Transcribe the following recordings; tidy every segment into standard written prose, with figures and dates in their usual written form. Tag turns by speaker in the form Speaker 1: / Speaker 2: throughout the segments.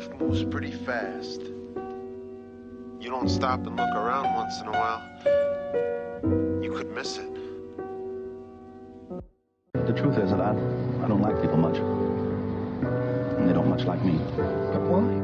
Speaker 1: Life moves pretty fast. You don't stop and look around once in a while, you could miss it.
Speaker 2: The truth is that I don't like people much. And they don't much like me. But why?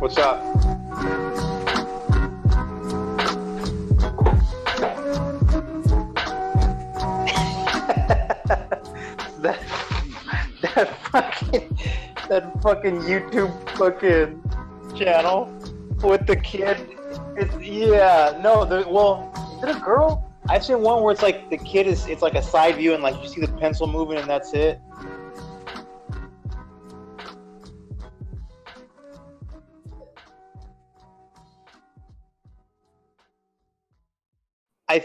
Speaker 3: What's up? that fucking YouTube fucking channel with the kid. It's well, is it a girl? I've seen one where it's like the kid it's like a side view and like you see the pencil moving and that's it. I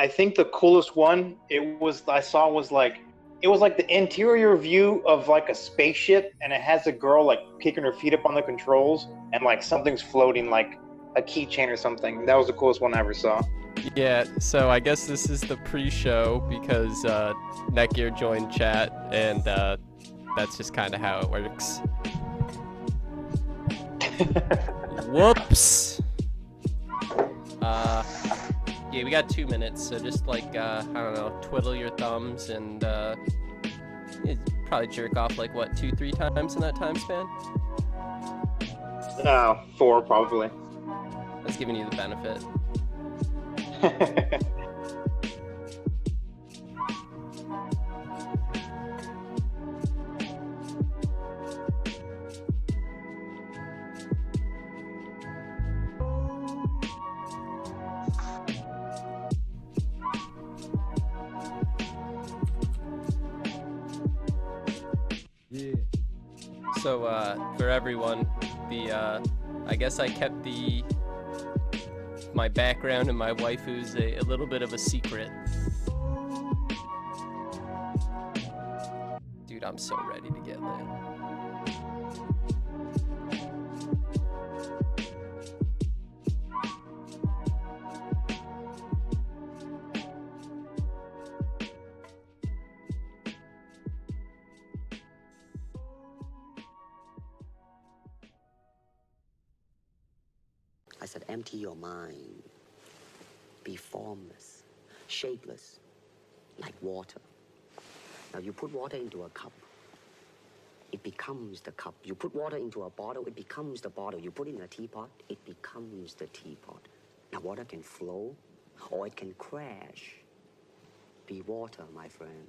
Speaker 3: think the coolest one I saw was like the interior view of like a spaceship, and it has a girl like kicking her feet up on the controls, and like something's floating like a keychain or something. That was the coolest one I ever saw.
Speaker 4: Yeah, so I guess this is the pre-show because Netgear joined chat, and that's just kind of how it works. Whoops. Yeah, we got 2 minutes, so just like, I don't know, twiddle your thumbs and probably jerk off like, what, 2-3 times in that time span?
Speaker 3: 4 probably.
Speaker 4: That's giving you the benefit. So for everyone, I guess I kept my background and my waifus a little bit of a secret. Dude, I'm so ready to get lit.
Speaker 5: I said, empty your mind. Be formless, shapeless, like water. Now you put water into a cup, it becomes the cup. You put water into a bottle, it becomes the bottle. You put it in a teapot, it becomes the teapot. Now water can flow or it can crash. Be water, my friend.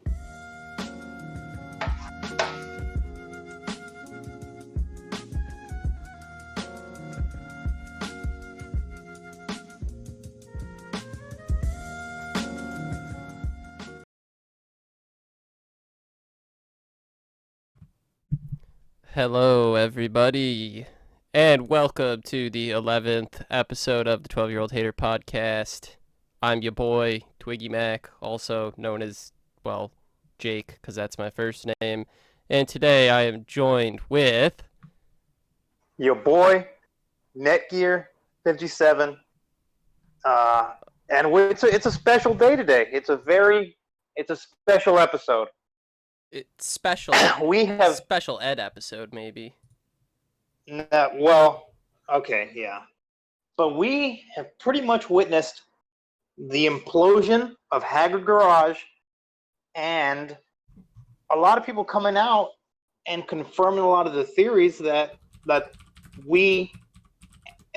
Speaker 4: Hello, everybody, And welcome to the 11th episode of the 12-Year-Old Hater podcast. I'm your boy, twiggymac, also known as, well, Jake, because that's my first name. And today I am joined with...
Speaker 3: Your boy, Netgear57. And it's a special day today. It's a special episode.
Speaker 4: It's special.
Speaker 3: We have
Speaker 4: special ed episode, maybe.
Speaker 3: Well, okay, yeah. But we have pretty much witnessed the implosion of Haggard Garage and a lot of people coming out and confirming a lot of the theories that we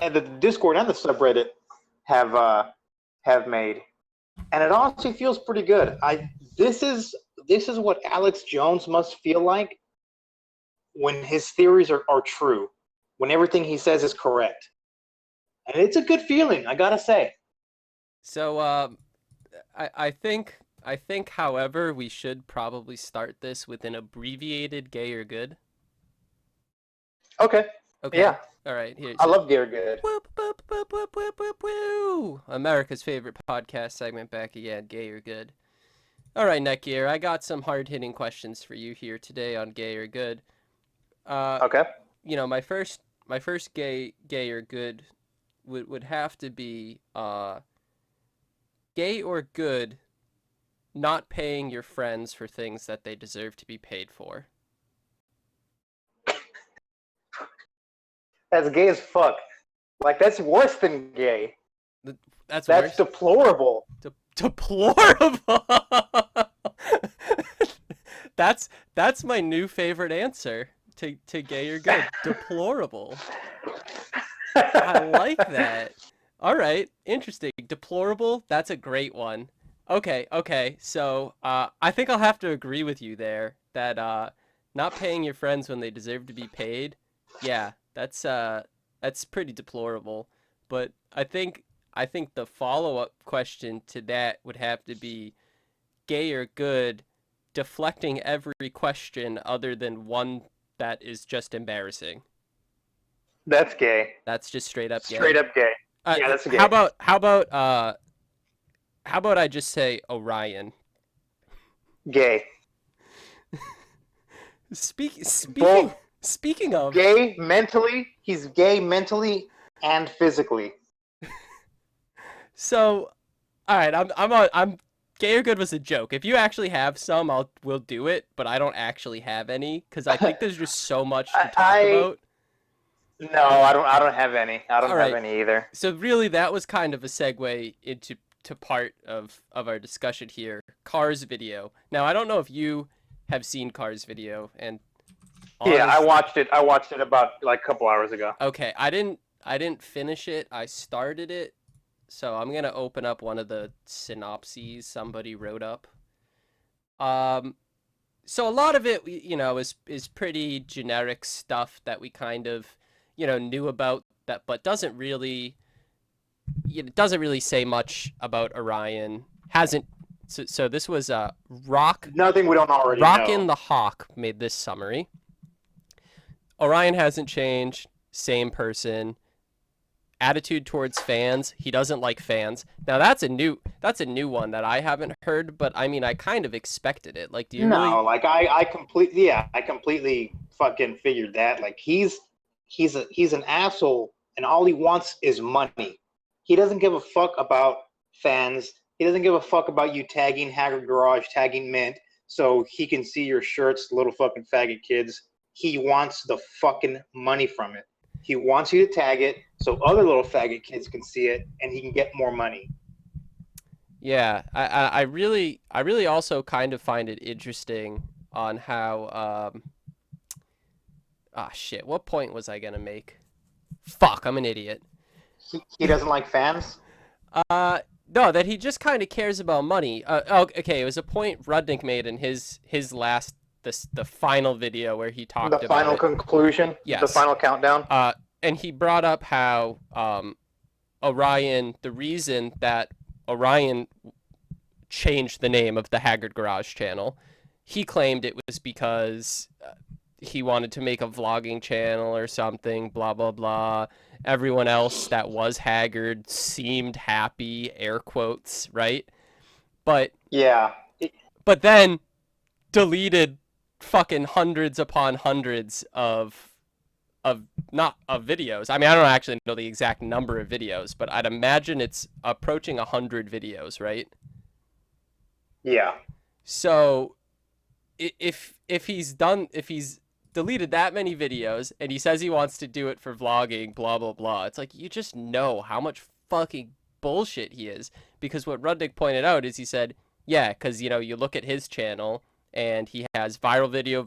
Speaker 3: and the Discord and the subreddit have made. And it honestly feels pretty good. This is what Alex Jones must feel like when his theories are true, when everything he says is correct. And it's a good feeling, I gotta say.
Speaker 4: So, I think, however, we should probably start this with an abbreviated gay or good.
Speaker 3: Okay. Yeah.
Speaker 4: All right. Here.
Speaker 3: I love Gay or Good.
Speaker 4: Whoop, whoop, whoop, whoop, whoop, whoop, whoop. America's favorite podcast segment back again, Gay or Good. All right, Netgear, I got some hard-hitting questions for you here today on Gay or Good.
Speaker 3: Okay.
Speaker 4: You know, my first gay or good would have to be gay or good not paying your friends for things that they deserve to be paid for.
Speaker 3: That's gay as fuck. Like, that's worse than gay.
Speaker 4: That's worse?
Speaker 3: Deplorable.
Speaker 4: Deplorable. That's my new favorite answer to gay or good. Deplorable. I like that. All right, interesting. Deplorable. That's a great one. Okay. So I think I'll have to agree with you there that not paying your friends when they deserve to be paid. Yeah, that's pretty deplorable. But I think the follow-up question to that would have to be gay or good, deflecting every question other than one that is just embarrassing.
Speaker 3: That's gay.
Speaker 4: That's just straight up gay.
Speaker 3: Straight up gay. Yeah, that's gay.
Speaker 4: How about I just say Orion?
Speaker 3: Gay.
Speaker 4: Speaking of
Speaker 3: gay mentally, he's gay mentally and physically.
Speaker 4: So, all right, I'm gay or good was a joke. If you actually have some, we'll do it, but I don't actually have any because I think there's just so much to talk about.
Speaker 3: No, I don't have any. I don't have any either.
Speaker 4: So really, that was kind of a segue into part of our discussion here. Cars video. Now, I don't know if you have seen Cars video, and
Speaker 3: yeah, I watched it. I watched it about like a couple hours ago.
Speaker 4: Okay, I didn't finish it. I started it, so I'm gonna open up one of the synopses somebody wrote up. So a lot of it, you know, is pretty generic stuff that we kind of, you know, knew about that, but doesn't really say much about Orion. So this was Rock.
Speaker 3: Nothing we don't already know.
Speaker 4: Rockin' the Hawk made this summary. Orion hasn't changed. Same person. Attitude towards fans. He doesn't like fans. Now that's a new one that I haven't heard, but I mean I kind of expected it. Like, do you really?
Speaker 3: No, like I completely fucking figured that. Like he's an asshole, and all he wants is money. He doesn't give a fuck about fans. He doesn't give a fuck about you tagging Haggard Garage, tagging Mint, so he can see your shirts, little fucking faggot kids. He wants the fucking money from it. He wants you to tag it so other little faggot kids can see it and he can get more money.
Speaker 4: Yeah, I really also kind of find it interesting on how shit, what point was I gonna make? Fuck, I'm an idiot.
Speaker 3: He doesn't like fans?
Speaker 4: No, that he just kind of cares about money. Okay, it was a point Rudnick made in his last the final video where he talked about
Speaker 3: the final conclusion.
Speaker 4: Yes.
Speaker 3: The final countdown.
Speaker 4: And he brought up how Orion, the reason that Orion changed the name of the Haggard Garage channel, he claimed it was because he wanted to make a vlogging channel or something, blah, blah, blah. Everyone else that was Haggard seemed happy, air quotes, right? But
Speaker 3: Yeah.
Speaker 4: but then deleted fucking hundreds upon hundreds of not of videos. I mean, I don't actually know the exact number of videos, but I'd imagine it's approaching 100 videos, right?
Speaker 3: Yeah.
Speaker 4: So if he's deleted that many videos and he says he wants to do it for vlogging, blah blah blah, it's like you just know how much fucking bullshit he is. Because what Rudnick pointed out is he said, yeah, because you know you look at his channel and he has viral video,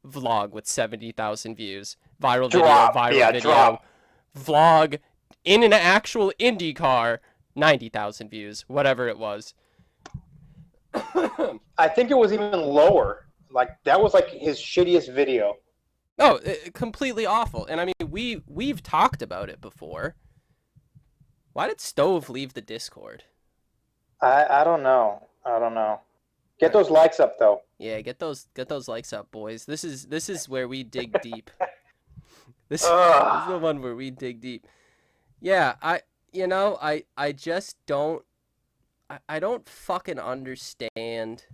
Speaker 4: vlog with 70,000 views, viral
Speaker 3: Drop.
Speaker 4: video, viral
Speaker 3: Yeah,
Speaker 4: video,
Speaker 3: drop.
Speaker 4: vlog in an actual Indy car, 90,000 views, whatever it was.
Speaker 3: I think it was even lower. Like that was like his shittiest video.
Speaker 4: Oh, completely awful. And I mean, we've talked about it before. Why did Stove leave the Discord?
Speaker 3: I don't know. I don't know. Get those likes up though.
Speaker 4: Yeah, get those likes up, boys. This is where we dig deep. This is the one where we dig deep. Yeah, I just don't I don't fucking understand,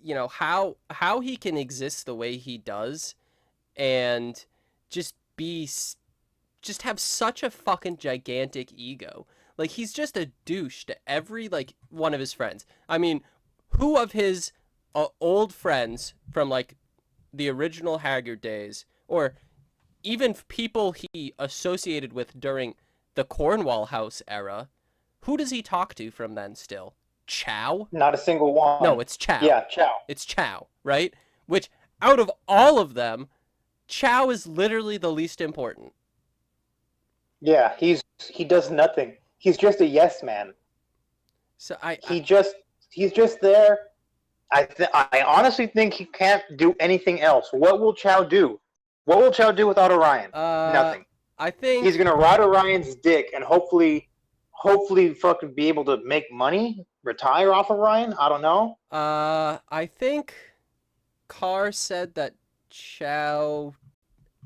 Speaker 4: you know, how he can exist the way he does and just have such a fucking gigantic ego. Like, he's just a douche to every, like, one of his friends. I mean, who of his old friends from, like, the original Haggard days, or even people he associated with during the Cornwall House era, who does he talk to from then still? Chow?
Speaker 3: Not a single one.
Speaker 4: No, it's Chow.
Speaker 3: Yeah, Chow.
Speaker 4: It's Chow, right? Which, out of all of them, Chow is literally the least important.
Speaker 3: Yeah, he does nothing. He's just a yes man.
Speaker 4: So
Speaker 3: he's just there. I honestly think he can't do anything else. What will Chow do? What will Chow do without Orion? Nothing.
Speaker 4: I think
Speaker 3: he's gonna ride Orion's dick and hopefully fucking be able to make money, retire off of Orion. I don't know.
Speaker 4: I think Carr said that Chow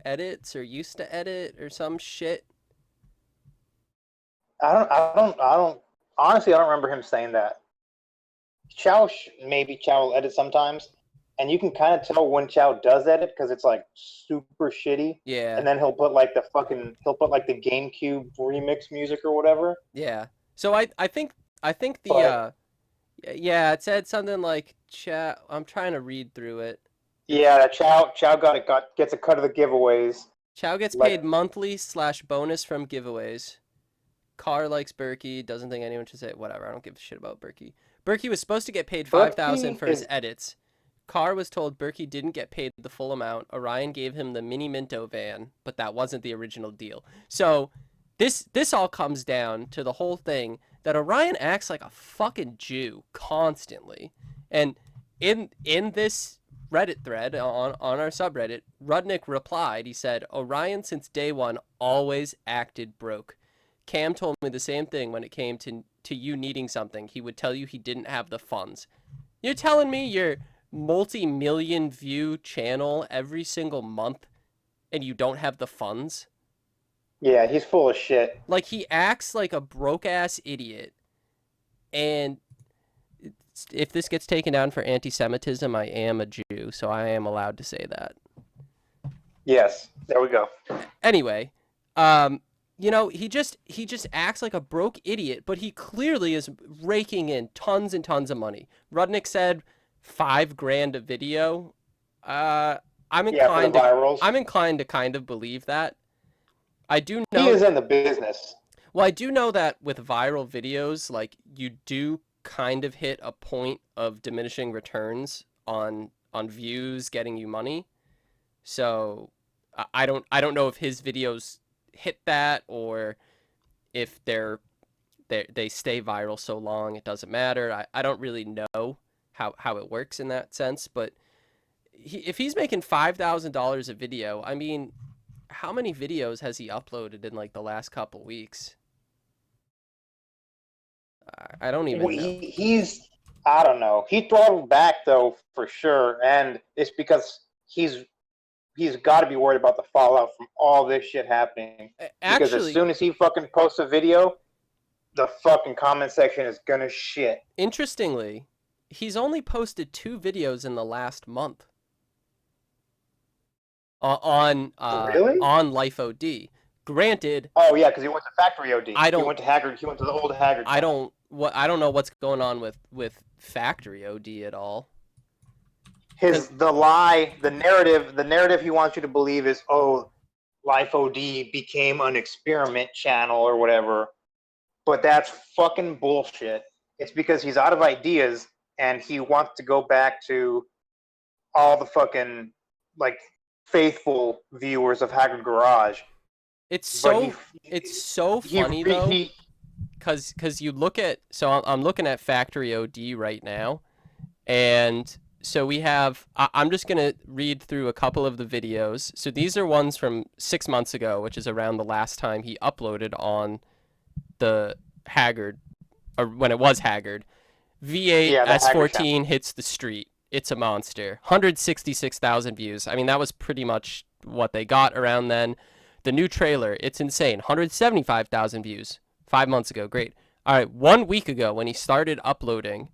Speaker 4: edits or used to edit or some shit.
Speaker 3: I don't. Honestly, I don't remember him saying that. Maybe Chow will edit sometimes, and you can kind of tell when Chow does edit because it's like super shitty.
Speaker 4: Yeah.
Speaker 3: And then he'll put like the GameCube remix music or whatever.
Speaker 4: Yeah. So I think the yeah, it said something like Chow. I'm trying to read through it.
Speaker 3: Yeah, Chow gets a cut of the giveaways.
Speaker 4: Chow gets paid monthly / bonus from giveaways. Carr likes Berkey, doesn't think anyone should say it. Whatever, I don't give a shit about Berkey. Berkey was supposed to get paid $5,000 for his edits. Carr was told Berkey didn't get paid the full amount. Orion gave him the mini Minto van, but that wasn't the original deal. So this all comes down to the whole thing that Orion acts like a fucking Jew constantly. And in this Reddit thread on our subreddit, Rudnick replied, he said, Orion since day one always acted broke. Cam told me the same thing when it came to you needing something. He would tell you he didn't have the funds. You're telling me your multi-million view channel every single month and you don't have the funds?
Speaker 3: Yeah, he's full of shit.
Speaker 4: Like, he acts like a broke-ass idiot. And if this gets taken down for anti-Semitism, I am a Jew, so I am allowed to say that.
Speaker 3: Yes, there we go.
Speaker 4: Anyway, you know, he just acts like a broke idiot, but he clearly is raking in tons and tons of money. Rudnick said $5,000 a video. I'm inclined to kind of believe that. I do know
Speaker 3: he is in the business.
Speaker 4: Well, I do know that with viral videos, like, you do kind of hit a point of diminishing returns on views getting you money. So I don't know if his videos hit that or if they stay viral so long it doesn't matter. I don't really know how it works in that sense, but if he's making $5,000 a video, I mean, how many videos has he uploaded in like the last couple weeks? I don't even know.
Speaker 3: I don't know. He throttled back though for sure, and it's because he's got to be worried about the fallout from all this shit happening. Because as soon as he fucking posts a video, the fucking comment section is gonna shit.
Speaker 4: Interestingly, he's only posted 2 videos in the last month on
Speaker 3: Really?
Speaker 4: on Life OD. Granted.
Speaker 3: Oh yeah, because he went to Factory OD.
Speaker 4: He
Speaker 3: went to Haggard. He went to the old Haggard.
Speaker 4: I don't know what's going on with Factory OD at all.
Speaker 3: The narrative he wants you to believe is, oh, Life OD became an experiment channel or whatever. But that's fucking bullshit. It's because he's out of ideas and he wants to go back to all the fucking like faithful viewers of Haggard Garage.
Speaker 4: It's so funny though, because you look at, so I'm looking at Factory OD right now, and so we have, I'm just gonna read through a couple of the videos. So these are ones from 6 months ago, which is around the last time he uploaded on the Haggard, or when it was Haggard. V8 S14 hits the street. It's a monster. 166,000 views. I mean, that was pretty much what they got around then. The new trailer, it's insane. 175,000 views 5 months ago. Great. All right, 1 week ago when he started uploading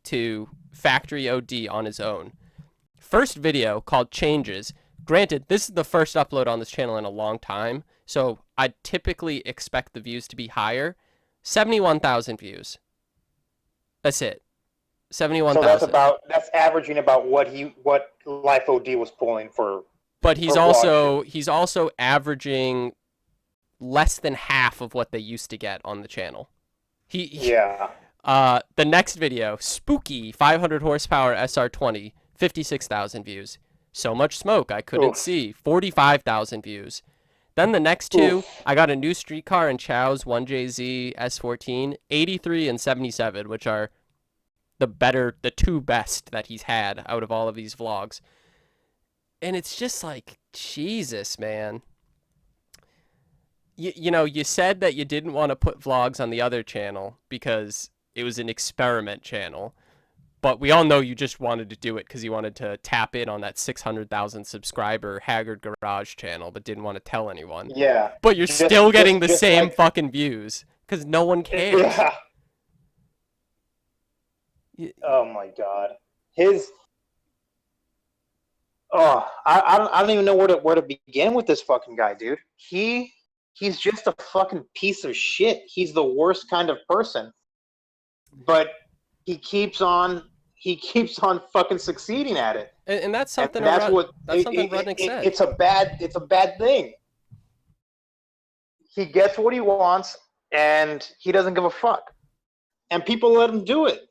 Speaker 4: to Factory OD on his own. First video called Changes. Granted, this is the first upload on this channel in a long time, so I typically expect the views to be higher. 71,000 views. That's it. 71,000.
Speaker 3: So that's averaging about what Life OD was pulling for.
Speaker 4: But he's also averaging less than half of what they used to get on the channel. The next video, Spooky 500 horsepower SR20, 56,000 views. So much smoke I couldn't see, 45,000 views. Then the next two, I got a new streetcar and Chow's 1JZ S14, 83 and 77, which are the two best that he's had out of all of these vlogs. And it's just like, Jesus, man. You know, you said that you didn't want to put vlogs on the other channel because it was an experiment channel. But we all know you just wanted to do it because you wanted to tap in on that 600,000 subscriber Haggard Garage channel, but didn't want to tell anyone.
Speaker 3: Yeah.
Speaker 4: But you're still getting the same fucking views because no one cares.
Speaker 3: Yeah. Oh my god. I don't even know where to begin with this fucking guy, dude. He's just a fucking piece of shit. He's the worst kind of person. But he keeps on fucking succeeding at it.
Speaker 4: And that's something Rudnick said.
Speaker 3: It's a bad thing. He gets what he wants and he doesn't give a fuck. And people let him do it.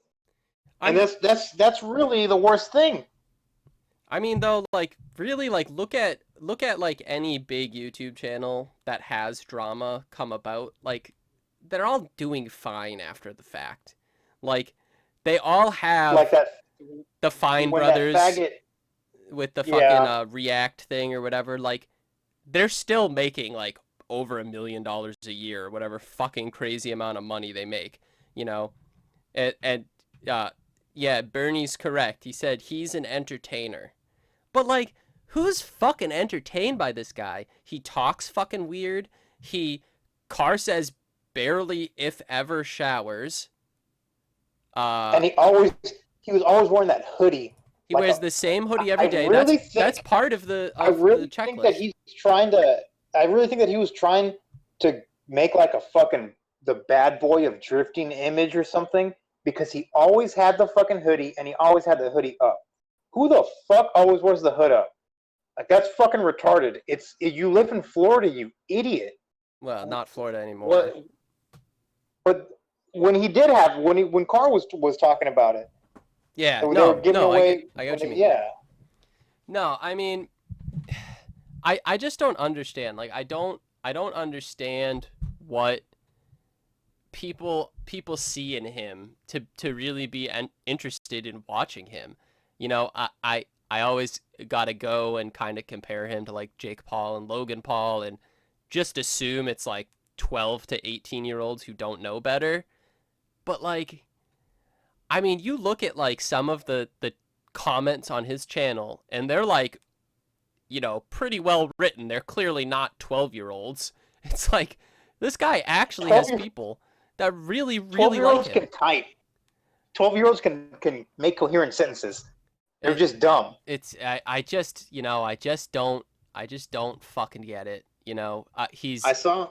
Speaker 3: And that's really the worst thing.
Speaker 4: I mean, though, like, really, like, look at like any big YouTube channel that has drama come about. Like, they're all doing fine after the fact. Like, they all have
Speaker 3: like that,
Speaker 4: the Fine brothers with the fucking React thing or whatever. Like, they're still making like over $1 million a year or whatever fucking crazy amount of money they make. You know, yeah, Bernie's correct. He said he's an entertainer. But, like, who's fucking entertained by this guy? He talks fucking weird. Car says barely, if ever, showers.
Speaker 3: And he was always wearing that hoodie.
Speaker 4: He wears the same hoodie every day. That's part of the checklist.
Speaker 3: I really think that he was trying to make like a fucking the bad boy of drifting image or something, because he always had the fucking hoodie and he always had the hoodie up. Who the fuck always wears the hood up? Like, that's fucking retarded. You live in Florida, you idiot.
Speaker 4: Well, not Florida anymore.
Speaker 3: But when he did have, when Carr was talking about it.
Speaker 4: Yeah,
Speaker 3: they were giving away.
Speaker 4: I get what you mean.
Speaker 3: Yeah.
Speaker 4: No, I mean, I just don't understand. Like, I don't understand what people see in him to really be interested in watching him. You know, I always gotta go and kind of compare him to like Jake Paul and Logan Paul and just assume it's like 12 to 18-year-olds who don't know better. But like, I mean, you look at like some of the comments on his channel, and they're like, you know, pretty well written. They're clearly not 12-year-olds. It's like this guy actually has
Speaker 3: 12
Speaker 4: people that really, really
Speaker 3: 12-year-olds
Speaker 4: like him.
Speaker 3: can type. 12-year-olds can make coherent sentences. They're
Speaker 4: It-
Speaker 3: just dumb.
Speaker 4: It's I just, you know, I just don't fucking get it. You know, he's
Speaker 3: I saw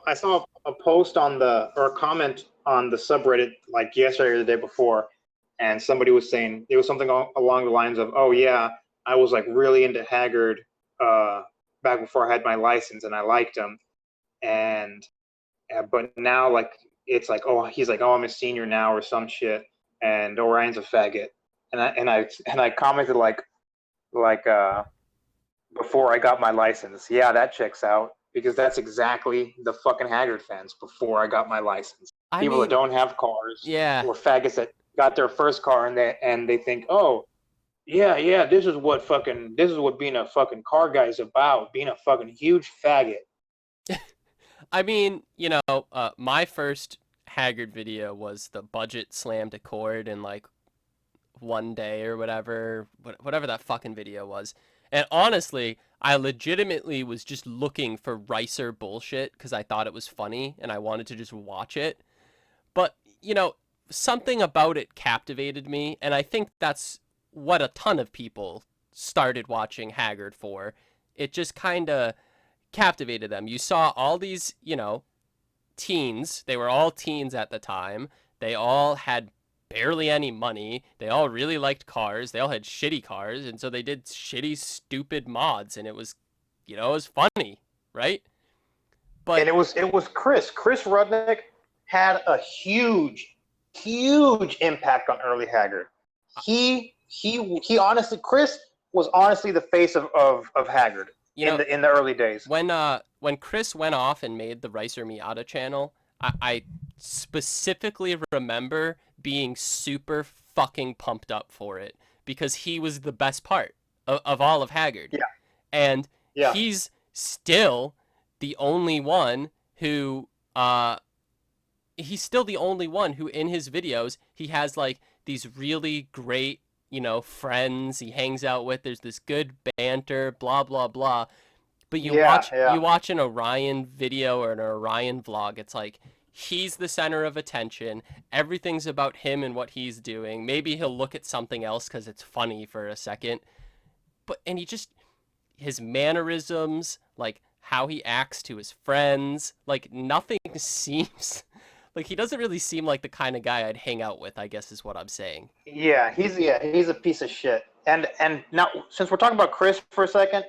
Speaker 3: a post on or a comment on the subreddit like yesterday or the day before, and somebody was saying it was something along the lines of, "Oh yeah, I was like really into Haggard back before I had my license, and I liked him, and but now like it's like, oh, he's like, oh, I'm a senior now or some shit, and Orion's a faggot," and I commented like before I got my license, yeah, that checks out. Because that's exactly the fucking Haggard fans before I got my license. People that don't have cars,
Speaker 4: yeah,
Speaker 3: or faggots that got their first car and they think, oh, yeah, this is what being a fucking car guy is about, being a fucking huge faggot.
Speaker 4: I mean, you know, my first Haggard video was the budget slammed a chord in like one day or whatever that fucking video was. And honestly, I legitimately was just looking for Ricer bullshit because I thought it was funny and I wanted to just watch it. But, you know, something about it captivated me, and I think that's what a ton of people started watching Haggard for. It just kind of captivated them. You saw all these, you know, teens. They were all teens at the time. They all had barely any money. They all really liked cars. They all had shitty cars, and so they did shitty, stupid mods, and it was, you know, it was funny, right? But
Speaker 3: and it was Chris Rudnick had a huge impact on early Haggard. He honestly, Chris was honestly the face of Haggard in the early days.
Speaker 4: When Chris went off and made the Ricer Miata channel, I specifically remember being super fucking pumped up for it because he was the best part of all of Haggard.
Speaker 3: Yeah.
Speaker 4: And he's still the only one who in his videos he has like these really great, you know, friends he hangs out with. There's this good banter, blah blah blah. But you watch an Orion video or an Orion vlog, it's like he's the center of attention. Everything's about him and what he's doing. Maybe he'll look at something else because it's funny for a second. And his mannerisms, like how he acts to his friends, like nothing seems, like he doesn't really seem like the kind of guy I'd hang out with, I guess is what I'm saying.
Speaker 3: Yeah, he's a piece of shit. And now, since we're talking about Chris for a second,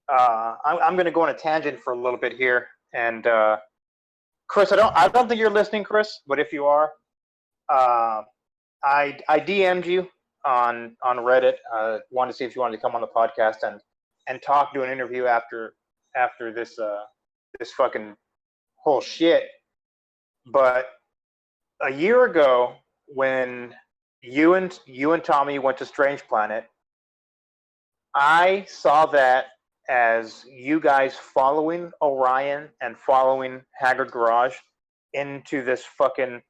Speaker 3: I'm going to go on a tangent for a little bit here. And Chris, I don't think you're listening, Chris, but if you are, I DM'd you on Reddit. Wanted to see if you wanted to come on the podcast and talk, do an interview after this this fucking whole shit. But a year ago, when you and Tommy went to Strange Planet, I saw that as you guys following Orion and following Haggard Garage into this fucking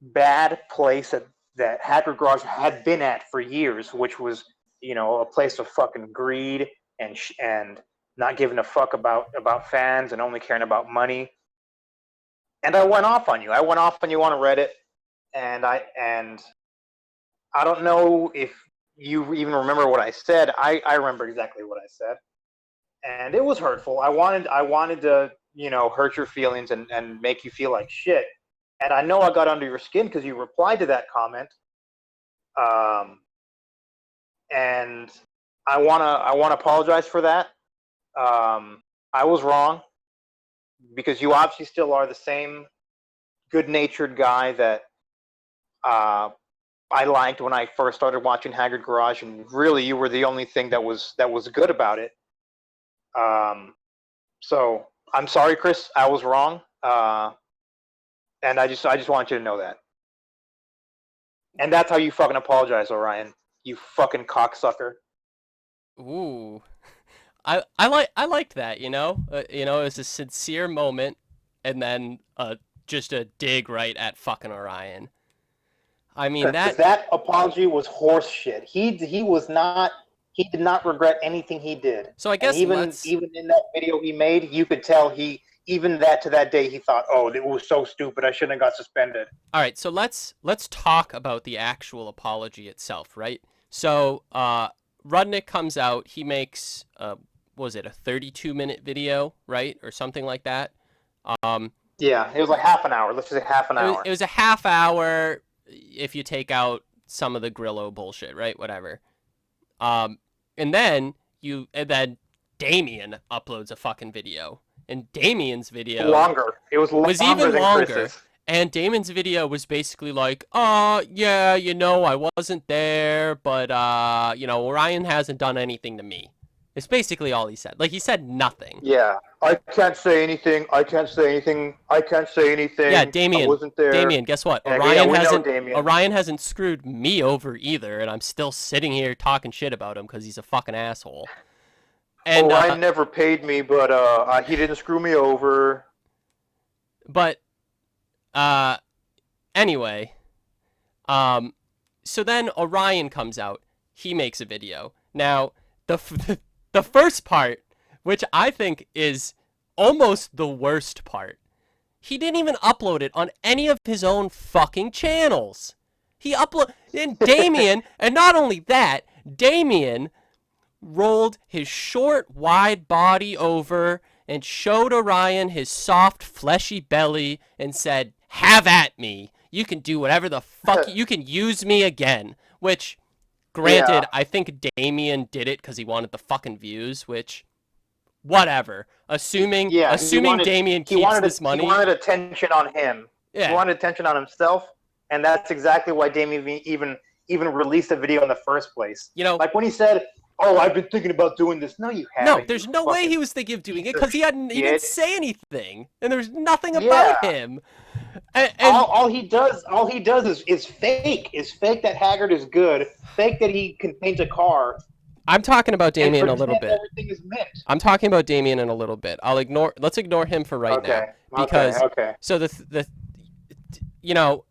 Speaker 3: bad place that Haggard Garage had been at for years, which was, you know, a place of fucking greed and not giving a fuck about fans and only caring about money. And I went off on you. I went off on you on Reddit, and I don't know if you even remember what I said. I remember exactly what I said, and it was hurtful. I wanted to, you know, hurt your feelings and make you feel like shit. And I know I got under your skin because you replied to that comment. And I wanna apologize for that. I was wrong because you obviously still are the same good-natured guy that I liked when I first started watching Haggard Garage, and really you were the only thing that was good about it. So I'm sorry, Chris, I was wrong, and I just want you to know that. And that's how you fucking apologize, Orion. You fucking cocksucker.
Speaker 4: Ooh, I liked that. You know, it was a sincere moment, and then just a dig right at fucking Orion. I mean,
Speaker 3: that apology was horse shit. He did not regret anything he did.
Speaker 4: So I guess
Speaker 3: even in that video he made, you could tell even to that day he thought, oh, it was so stupid, I shouldn't have got suspended.
Speaker 4: All right, so let's talk about the actual apology itself, right? So Rudnick comes out, he makes was it a 32-minute video, right, or something like that?
Speaker 3: Yeah, it was like half an hour. Let's just say half an hour.
Speaker 4: It was a half hour if you take out some of the Grillo bullshit, right? Whatever. And then Damien uploads a fucking video. And Damien's video
Speaker 3: It was
Speaker 4: even
Speaker 3: than
Speaker 4: longer.
Speaker 3: Chris's.
Speaker 4: And Damien's video was basically like, yeah, I wasn't there, but Orion hasn't done anything to me. It's basically all he said. Like, he said nothing.
Speaker 3: Yeah. I can't say anything.
Speaker 4: Yeah, Damien.
Speaker 3: I wasn't there.
Speaker 4: Damien, guess what?
Speaker 3: Yeah,
Speaker 4: Orion hasn't screwed me over either, and I'm still sitting here talking shit about him because he's a fucking asshole. And
Speaker 3: Orion never paid me, but he didn't screw me over.
Speaker 4: But anyway, so then Orion comes out. He makes a video. Now, the first part, which I think is almost the worst part, he didn't even upload it on any of his own fucking channels. He uploaded Damien, and not only that, Damien rolled his short, wide body over and showed Orion his soft, fleshy belly and said, "Have at me. You can do whatever the fuck. You can use me again." Which, granted,
Speaker 3: Yeah.
Speaker 4: I think Damien did it because he wanted the fucking views, which, whatever. Assuming Damien keeps this money.
Speaker 3: He wanted attention on him.
Speaker 4: Yeah.
Speaker 3: He wanted attention on himself, and that's exactly why Damien even released a video in the first place. Like when he said, "Oh, I've been thinking about doing this." No, you haven't.
Speaker 4: No, there's no way he was thinking of doing it because he didn't say anything, and there's nothing about him. And
Speaker 3: all he does is fake. Is fake that Haggard is good. Fake that he can paint a car.
Speaker 4: I'm talking about Damien a little bit.
Speaker 3: Everything is mint.
Speaker 4: I'm talking about Damien in a little bit. Let's ignore him for right now because so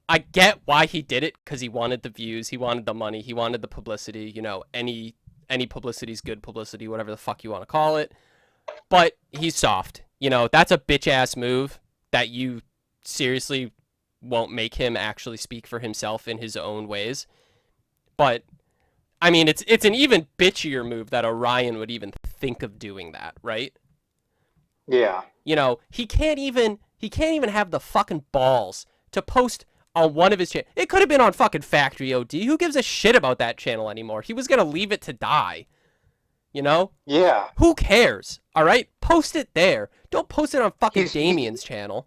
Speaker 4: I get why he did it because he wanted the views, he wanted the money, he wanted the publicity. Any publicity is good publicity, whatever the fuck you want to call it. But he's soft. That's a bitch ass move that you seriously won't make him actually speak for himself in his own ways. But I mean, it's an even bitchier move that Orion would even think of doing that, right?
Speaker 3: Yeah.
Speaker 4: He can't even have the fucking balls to post on one of his channels. It could have been on fucking Factory OD. Who gives a shit about that channel anymore? He was gonna leave it to die.
Speaker 3: Yeah.
Speaker 4: Who cares? All right, post it there. Don't post it on fucking Damien's channel.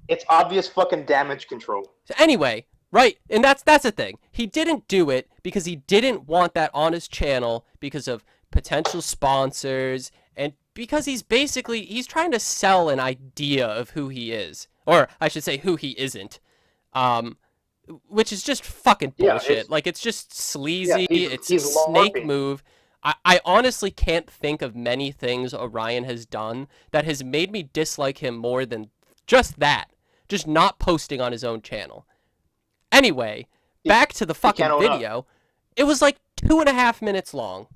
Speaker 3: It's obvious fucking damage control.
Speaker 4: So anyway, right, and that's the thing. He didn't do it because he didn't want that on his channel because of potential sponsors and because he's trying to sell an idea of who he is, or I should say who he isn't. Which is just fucking bullshit. It's just sleazy. It's a snake move. I honestly can't think of many things Orion has done that has made me dislike him more than just that. Just not posting on his own channel. Anyway, back to the fucking video. It was like 2.5 minutes long.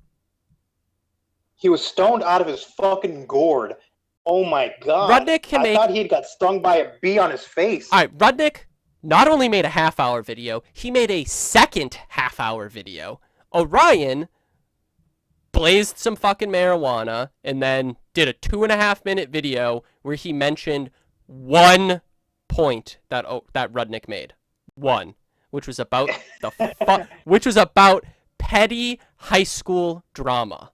Speaker 3: He was stoned out of his fucking gourd. Oh my god.
Speaker 4: Rudnick I
Speaker 3: thought he'd got stung by a bee on his face.
Speaker 4: Alright, Rudnick not only made a half-hour video, he made a second half-hour video. Orion blazed some fucking marijuana and then did a 2.5-minute video where he mentioned one point that Rudnick made. One, which was about which was about petty high school drama,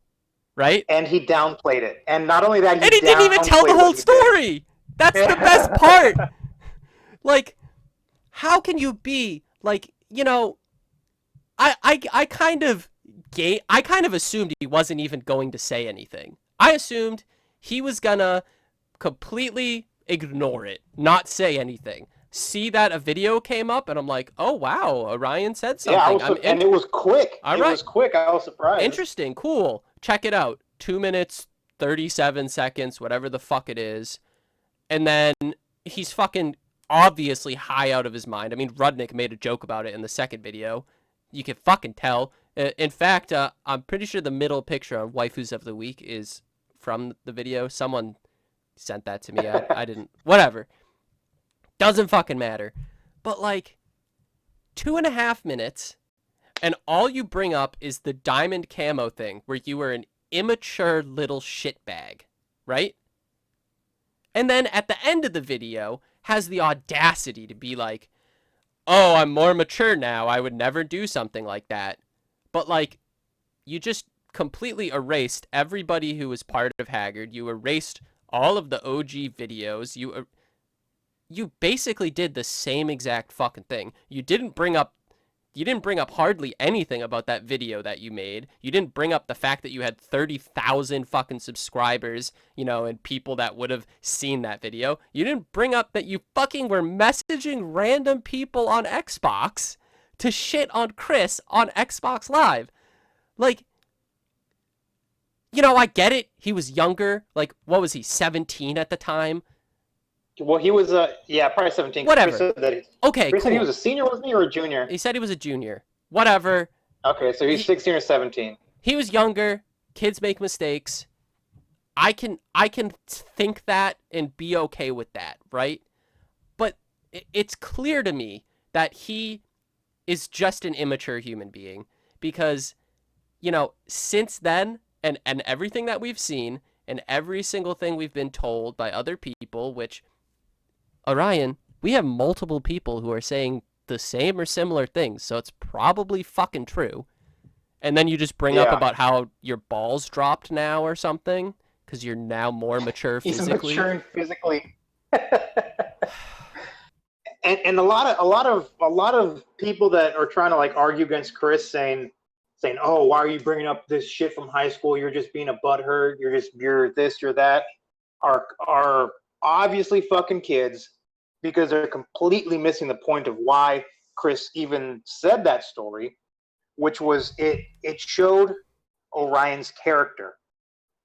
Speaker 4: right?
Speaker 3: And he downplayed it. And not only that,
Speaker 4: he didn't even tell the whole story. That's the best part. How can you be I kind of assumed he wasn't even going to say anything. I assumed he was gonna completely ignore it, not say anything. See that a video came up, and I'm like, oh wow, Orion said something.
Speaker 3: Yeah, and it was quick.
Speaker 4: All
Speaker 3: it
Speaker 4: right.
Speaker 3: was quick. I was surprised.
Speaker 4: Interesting, cool. Check it out. 2 minutes, 37 seconds, whatever the fuck it is. And then he's fucking obviously high out of his mind. I mean, Rudnick made a joke about it in the second video. You can fucking tell. In fact, I'm pretty sure the middle picture on Waifus of the Week is from the video. Someone sent that to me. I didn't. Whatever. Doesn't fucking matter. But, like, 2.5 minutes, and all you bring up is the diamond camo thing, where you were an immature little shitbag, right? And then at the end of the video, has the audacity to be like, oh, I'm more mature now. I would never do something like that. But, like, you just completely erased everybody who was part of Haggard. You erased all of the OG videos. You basically did the same exact fucking thing. You didn't bring up hardly anything about that video that you made. You didn't bring up the fact that you had 30,000 fucking subscribers, you know, and people that would have seen that video. You didn't bring up that you fucking were messaging random people on Xbox to shit on Chris on Xbox Live. Like, you know, I get it. He was younger. Like, what was he, 17 at the time?
Speaker 3: Well, he was probably 17.
Speaker 4: Whatever.
Speaker 3: Chris said that
Speaker 4: Okay,
Speaker 3: Chris
Speaker 4: cool.
Speaker 3: said he was a senior, wasn't he, or a junior?
Speaker 4: He said he was a junior. Whatever.
Speaker 3: Okay, so he's 16 or 17.
Speaker 4: He was younger. Kids make mistakes. I can think that and be okay with that, right? But it's clear to me that he is just an immature human being because, you know, since then and everything that we've seen and every single thing we've been told by other people, which, Orion, we have multiple people who are saying the same or similar things, so it's probably fucking true. And then you just bring up about how your balls dropped now or something because you're now more mature physically.
Speaker 3: He's maturing physically. and a lot of people that are trying to like argue against Chris saying, oh, why are you bringing up this shit from high school? You're just being a butthurt. You're this, you're that. Are obviously fucking kids because they're completely missing the point of why Chris even said that story, which was it showed Orion's character.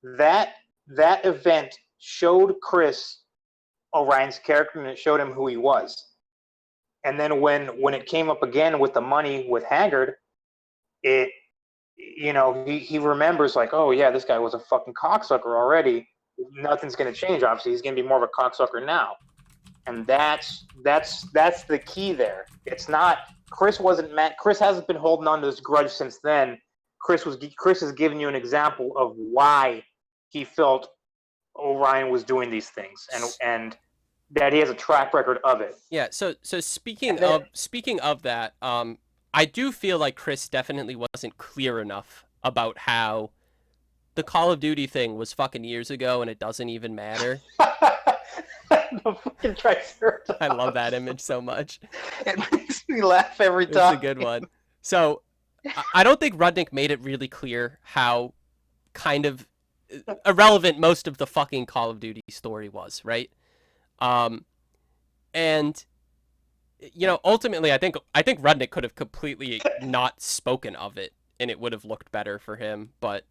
Speaker 3: That event showed Chris Orion's character and it showed him who he was. And then when it came up again with the money with Haggard, it, you know, he remembers like, oh yeah, this guy was a fucking cocksucker already. Nothing's gonna change. Obviously, he's gonna be more of a cocksucker now, and that's the key there. It's not Chris wasn't mad. Chris hasn't been holding on to this grudge since then. Chris is giving you an example of why he felt Orion was doing these things, and that he has a track record of it.
Speaker 4: Yeah. So speaking of that, I do feel like Chris definitely wasn't clear enough about how the Call of Duty thing was fucking years ago and it doesn't even matter.
Speaker 3: The fucking Triceratops.
Speaker 4: I love that image so much.
Speaker 3: It makes me laugh every time.
Speaker 4: It's a good one. So I don't think Rudnick made it really clear how kind of irrelevant most of the fucking Call of Duty story was, right? And you know, ultimately, I think Rudnick could have completely not spoken of it, and it would have looked better for him. But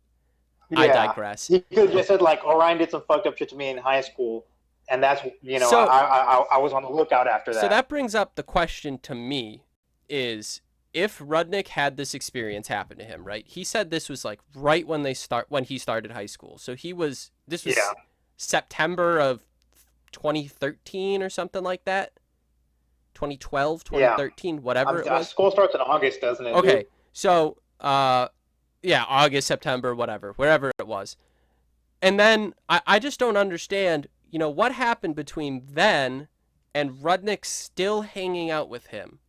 Speaker 4: I digress.
Speaker 3: He could have just said like, Orion did some fucked up shit to me in high school, and that's, you know,
Speaker 4: So-
Speaker 3: I was on the lookout after that.
Speaker 4: So that brings up the question to me: is if Rudnick had this experience happen to him, right? He said this was like right when he started high school. So this was September of 2013 or something like that. 2012, 2013, whatever it was.
Speaker 3: School starts in August, doesn't it?
Speaker 4: Okay,
Speaker 3: dude?
Speaker 4: so, August, September, wherever it was. And then I just don't understand, you know, what happened between then and Rudnick still hanging out with him.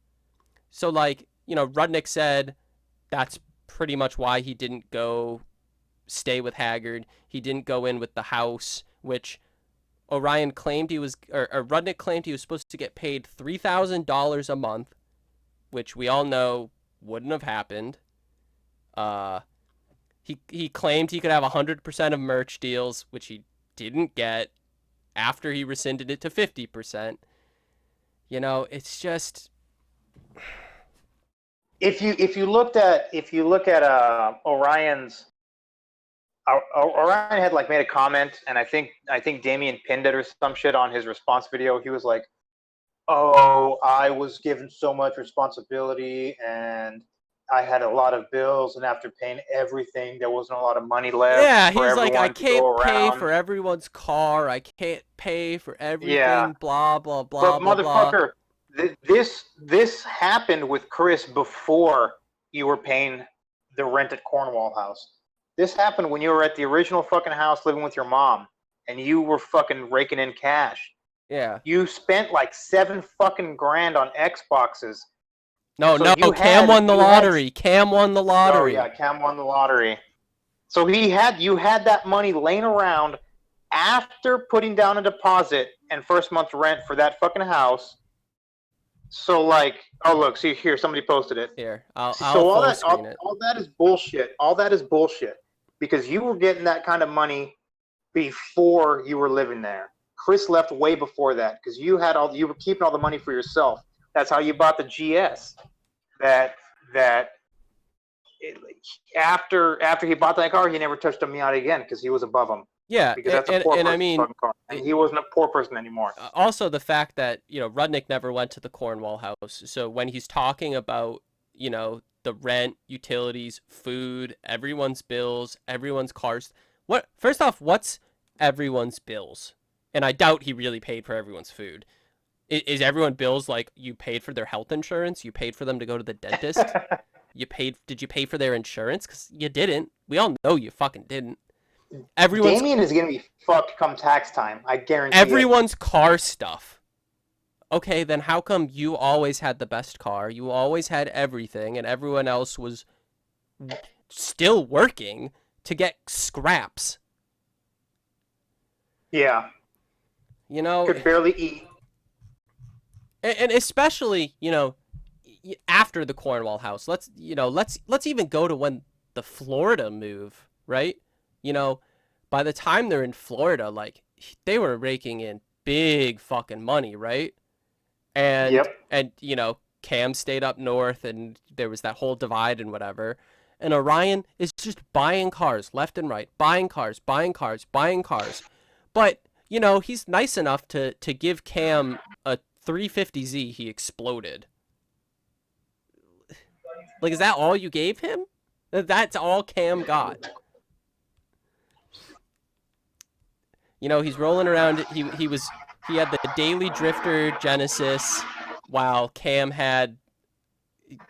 Speaker 4: So, like, you know, Rudnick said that's pretty much why he didn't go stay with Haggard. He didn't go in with the house, which Orion claimed Rudnick claimed he was supposed to get paid $3,000 a month, which we all know wouldn't have happened. He claimed he could have 100% of merch deals, which he didn't get after he rescinded it to 50%. You know, it's just
Speaker 3: if you look at Orion's. Orion had like made a comment, and I think Damien pinned it or some shit on his response video. He was like, oh, I was given so much responsibility and I had a lot of bills, and after paying everything, there wasn't a lot of money left
Speaker 4: Yeah,
Speaker 3: for
Speaker 4: he's like, I
Speaker 3: everyone to
Speaker 4: can't
Speaker 3: go
Speaker 4: pay
Speaker 3: around.
Speaker 4: for everyone's car. I can't pay for everything.
Speaker 3: Yeah.
Speaker 4: Blah blah
Speaker 3: But
Speaker 4: blah blah blah.
Speaker 3: motherfucker, this happened with Chris before you were paying the rent at Cornwall House. This happened when you were at the original fucking house living with your mom, and you were fucking raking in cash.
Speaker 4: Yeah.
Speaker 3: You spent like $7 fucking grand on Xboxes.
Speaker 4: No,
Speaker 3: So
Speaker 4: no.
Speaker 3: you
Speaker 4: Cam
Speaker 3: had-
Speaker 4: won the
Speaker 3: you had-
Speaker 4: lottery. Cam won the lottery.
Speaker 3: Oh yeah, Cam won the lottery. So you had that money laying around after putting down a deposit and first month's rent for that fucking house. So like, oh look, see here, somebody posted it.
Speaker 4: Here, I'll
Speaker 3: So
Speaker 4: full screen it.
Speaker 3: all that is bullshit. All that is bullshit because you were getting that kind of money before you were living there. Chris left way before that because you were keeping all the money for yourself. That's how you bought the GS. After he bought that car, he never touched a Miata again because he was above him.
Speaker 4: Yeah,
Speaker 3: Because that's a poor
Speaker 4: and I
Speaker 3: person's
Speaker 4: mean,
Speaker 3: fucking car. And he wasn't a poor person anymore.
Speaker 4: also the fact that, you know, Rudnick never went to the Cornwall house. So when he's talking about, you know, the rent, utilities, food, everyone's bills, everyone's cars, first off, what's everyone's bills? And I doubt he really paid for everyone's food. Is everyone bills like you paid for their health insurance? You paid for them to go to the dentist? Did you pay for their insurance? Because you didn't. We all know you fucking didn't.
Speaker 3: Damien is going to be fucked come tax time. I guarantee
Speaker 4: everyone's car stuff. Okay, then how come you always had the best car? You always had everything, and everyone else was still working to get scraps.
Speaker 3: Yeah.
Speaker 4: You know,
Speaker 3: Could barely eat.
Speaker 4: and especially, you know, after the Cornwall house. Let's even go to when the Florida move, right? You know, by the time they're in Florida, like, they were raking in big fucking money, right? And
Speaker 3: Yep.
Speaker 4: and you know, Cam stayed up north, and there was that whole divide and whatever. And Orion is just buying cars left and right, buying cars, buying cars, buying cars. But, you know, he's nice enough to give Cam a 350Z. He exploded. Like, is that all you gave him? That's all Cam got. You know, he's rolling around. He had the Daily Drifter Genesis, while Cam had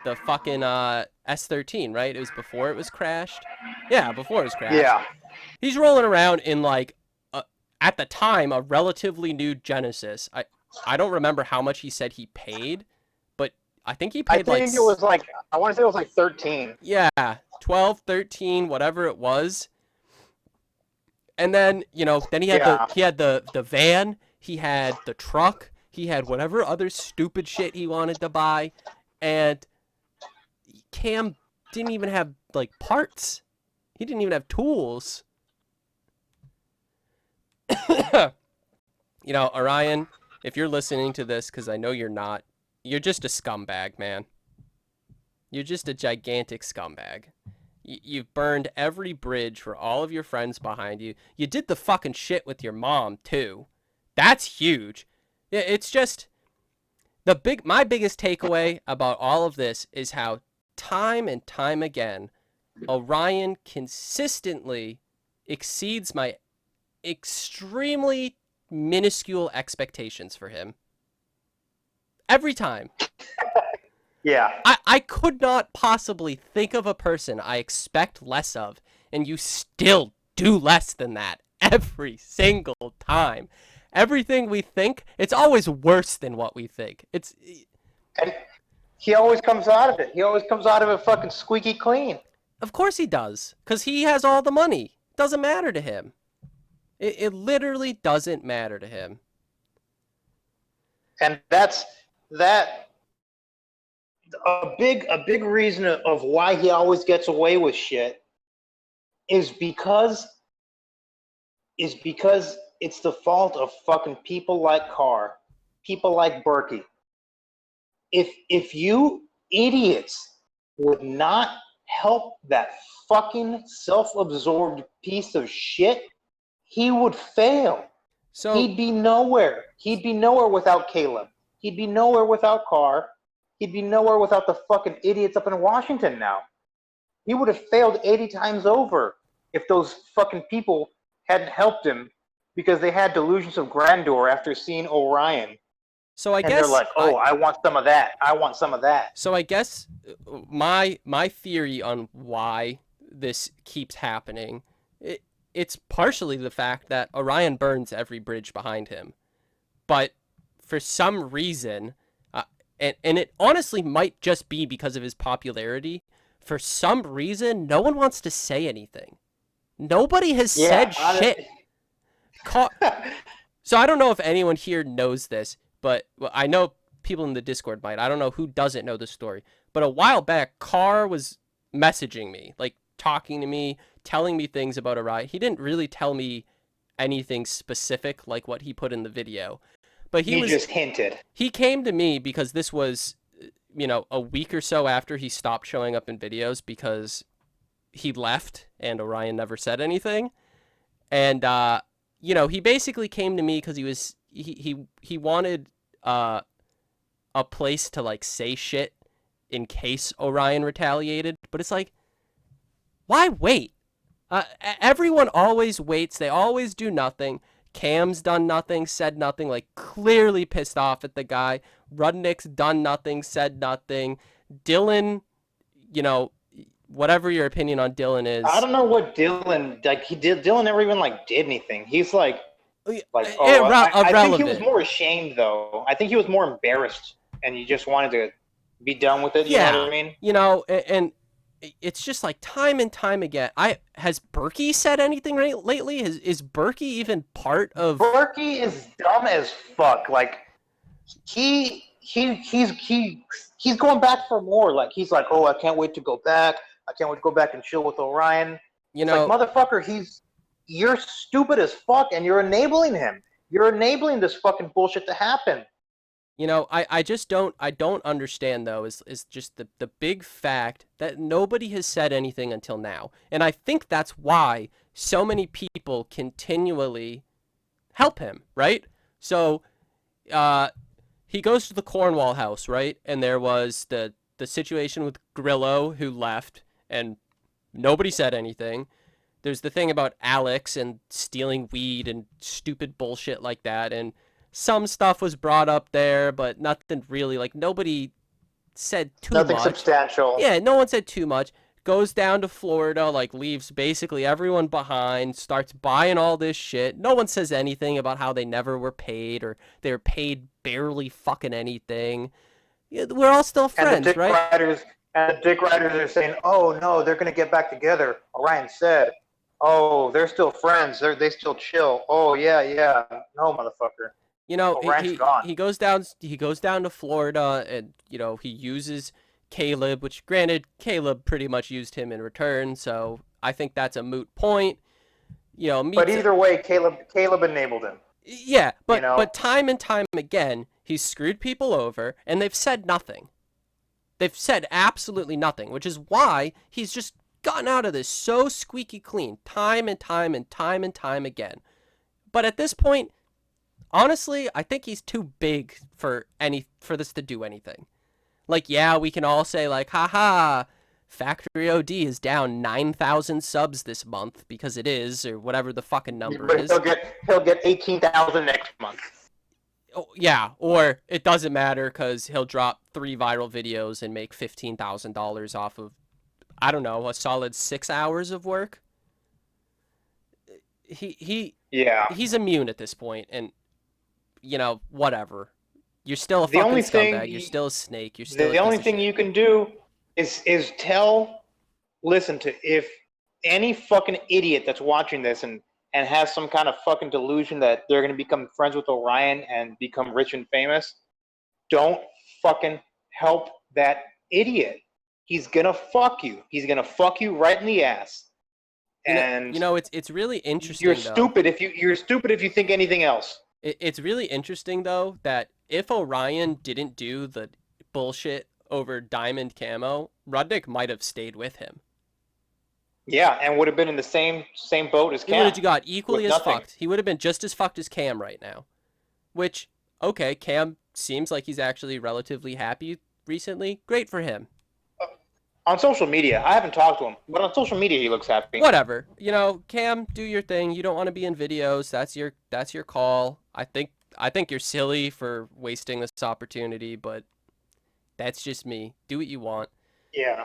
Speaker 4: the fucking S13, right? It was before it was crashed. Yeah, before it was crashed.
Speaker 3: Yeah.
Speaker 4: He's rolling around in, like, at the time, a relatively new Genesis. I don't remember how much he said he paid, but I think he paid,
Speaker 3: I want to say it was like 13.
Speaker 4: Yeah, 12, 13, whatever it was. And then, you know, then he had the van, he had the truck, he had whatever other stupid shit he wanted to buy, and Cam didn't even have, like, parts. He didn't even have tools. You know, Orion, if you're listening to this, because I know you're not, you're just a scumbag, man. You're just a gigantic scumbag. You've burned every bridge for all of your friends behind you. You did the fucking shit with your mom, too. That's huge. It's just, my biggest takeaway about all of this is how time and time again, Orion consistently exceeds my extremely minuscule expectations for him. Every time.
Speaker 3: Yeah.
Speaker 4: I could not possibly think of a person I expect less of, and you still do less than that every single time. Everything we think, it's always worse than what we think.
Speaker 3: And he always comes out of it. He always comes out of it fucking squeaky clean.
Speaker 4: Of course he does, because he has all the money. It doesn't matter to him. It literally doesn't matter to him.
Speaker 3: And that's a big reason of why he always gets away with shit is because it's the fault of fucking people like Carr, people like Berkey. If you idiots would not help that fucking self-absorbed piece of shit, he would fail.
Speaker 4: So
Speaker 3: He'd be nowhere. He'd be nowhere without Caleb. he'd be nowhere without Carr. He'd be nowhere without the fucking idiots up in Washington now. He would have failed 80 times over if those fucking people hadn't helped him because they had delusions of grandeur after seeing Orion.
Speaker 4: So I
Speaker 3: and
Speaker 4: guess
Speaker 3: they're like, oh, I want some of that. I want some of that.
Speaker 4: So I guess my theory on why this keeps happening, it's partially the fact that Orion burns every bridge behind him. But for some reason, and it honestly might just be because of his popularity, for some reason, no one wants to say anything. Nobody has said shit. So I don't know if anyone here knows this, but I know people in the Discord might. I don't know who doesn't know the story. But a while back, Carr was messaging me, like talking to me, telling me things about Orion. He didn't really tell me anything specific like what he put in the video. But he
Speaker 3: just hinted.
Speaker 4: He came to me because this was, a week or so after he stopped showing up in videos because he left and Orion never said anything. And, he basically came to me because he wanted a place to like say shit in case Orion retaliated. But it's like, why wait? Everyone always waits. They always do nothing. Cam's done nothing, said nothing, like clearly pissed off at the guy. Rudnick's done nothing, said nothing. Dylan, whatever your opinion on Dylan is.
Speaker 3: I don't know what Dylan, Dylan never even did anything. He's I think he was more ashamed though. I think he was more embarrassed and he just wanted to be done with it. You know what I mean?
Speaker 4: And it's just like time and time again. Has Berkey said anything lately? Is Berkey even part of?
Speaker 3: Berkey is dumb as fuck. Like he's going back for more. Like he's like, oh, I can't wait to go back. I can't wait to go back and chill with Orion. Motherfucker, you're stupid as fuck, and you're enabling him. You're enabling this fucking bullshit to happen.
Speaker 4: I just don't understand though is just the big fact that nobody has said anything until now. And I think that's why so many people continually help him, right? So he goes to the Cornwall house, right? And there was the situation with Grillo who left and nobody said anything. There's the thing about Alex and stealing weed and stupid bullshit like that, and some stuff was brought up there, but nothing really, nobody said too much.
Speaker 3: Nothing substantial.
Speaker 4: Yeah, no one said too much. Goes down to Florida, leaves basically everyone behind, starts buying all this shit. No one says anything about how they never were paid or they were paid barely fucking anything. Yeah, we're all still friends, right?
Speaker 3: And the dick riders are saying, oh, no, they're going to get back together. Orion said, oh, they're still friends. They still chill. Oh, yeah. No, motherfucker.
Speaker 4: He goes down to Florida and, he uses Caleb, which granted, Caleb pretty much used him in return. So I think that's a moot point.
Speaker 3: But either way, Caleb enabled him.
Speaker 4: Yeah, but time and time again, he's screwed people over and they've said nothing. They've said absolutely nothing, which is why he's just gotten out of this so squeaky clean time and time and time and time again. But at this point, honestly, I think he's too big for this to do anything. We can all say haha, Factory OD is down 9,000 subs this month because it is, or whatever the fucking number is.
Speaker 3: He'll get 18,000 next month.
Speaker 4: Oh, yeah, or it doesn't matter because he'll drop 3 viral videos and make $15,000 off of, I don't know, a solid 6 hours of work. He's immune at this point, and whatever. You're still a fucking scumbag. You're still a snake. You're still
Speaker 3: the only thing you can do is listen to if any fucking idiot that's watching this and has some kind of fucking delusion that they're gonna become friends with Orion and become rich and famous, don't fucking help that idiot. He's gonna fuck you. He's gonna fuck you right in the ass. And
Speaker 4: it's really interesting.
Speaker 3: You're stupid if you think anything else.
Speaker 4: It's really interesting though that if Orion didn't do the bullshit over Diamond Camo, Rudnick might have stayed with him.
Speaker 3: Yeah, and would have been in the same boat as Cam.
Speaker 4: He would have got equally as fucked. He would have been just as fucked as Cam right now. Which, okay, Cam seems like he's actually relatively happy recently. Great for him.
Speaker 3: On social media, I haven't talked to him, but on social media he looks happy.
Speaker 4: Whatever. You know, Cam, do your thing. You don't want to be in videos. That's your call. I think you're silly for wasting this opportunity, but that's just me. Do what you want.
Speaker 3: Yeah.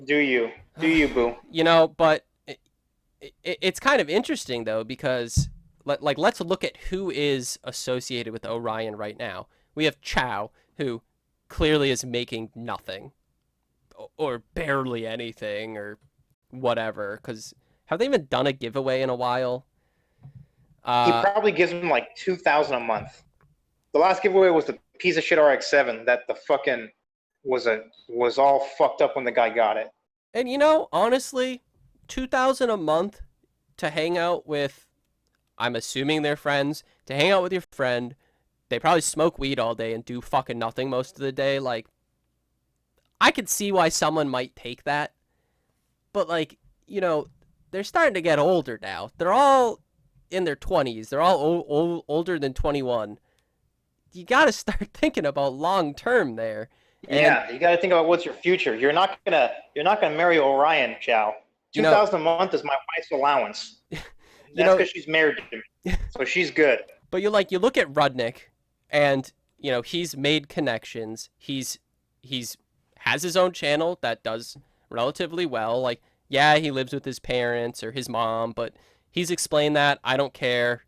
Speaker 3: Do you, boo?
Speaker 4: You know, but it's kind of interesting though, because let's look at who is associated with Orion right now. We have Chow, who clearly is making nothing or barely anything or whatever, because have they even done a giveaway in a while?
Speaker 3: He probably gives him like 2,000 a month. The last giveaway was the piece of shit RX-7 that the fucking was all fucked up when the guy got it.
Speaker 4: And you know, honestly, 2,000 a month to hang out with, I'm assuming they're friends, to hang out with your friend. They probably smoke weed all day and do fucking nothing most of the day. Like, I could see why someone might take that. But like, you know, they're starting to get older now. They're all in their 20s. They're all older than 21. You got to start thinking about long term there. And,
Speaker 3: yeah, you got to think about what's your future. You're not gonna marry Orion, Chow. 2,000 a month is my wife's allowance. That's because she's married to me, so she's good.
Speaker 4: But you look at Rudnick, and you know he's made connections. He's has his own channel that does relatively well. Like, yeah, he lives with his parents or his mom, but he's explained that. I don't care.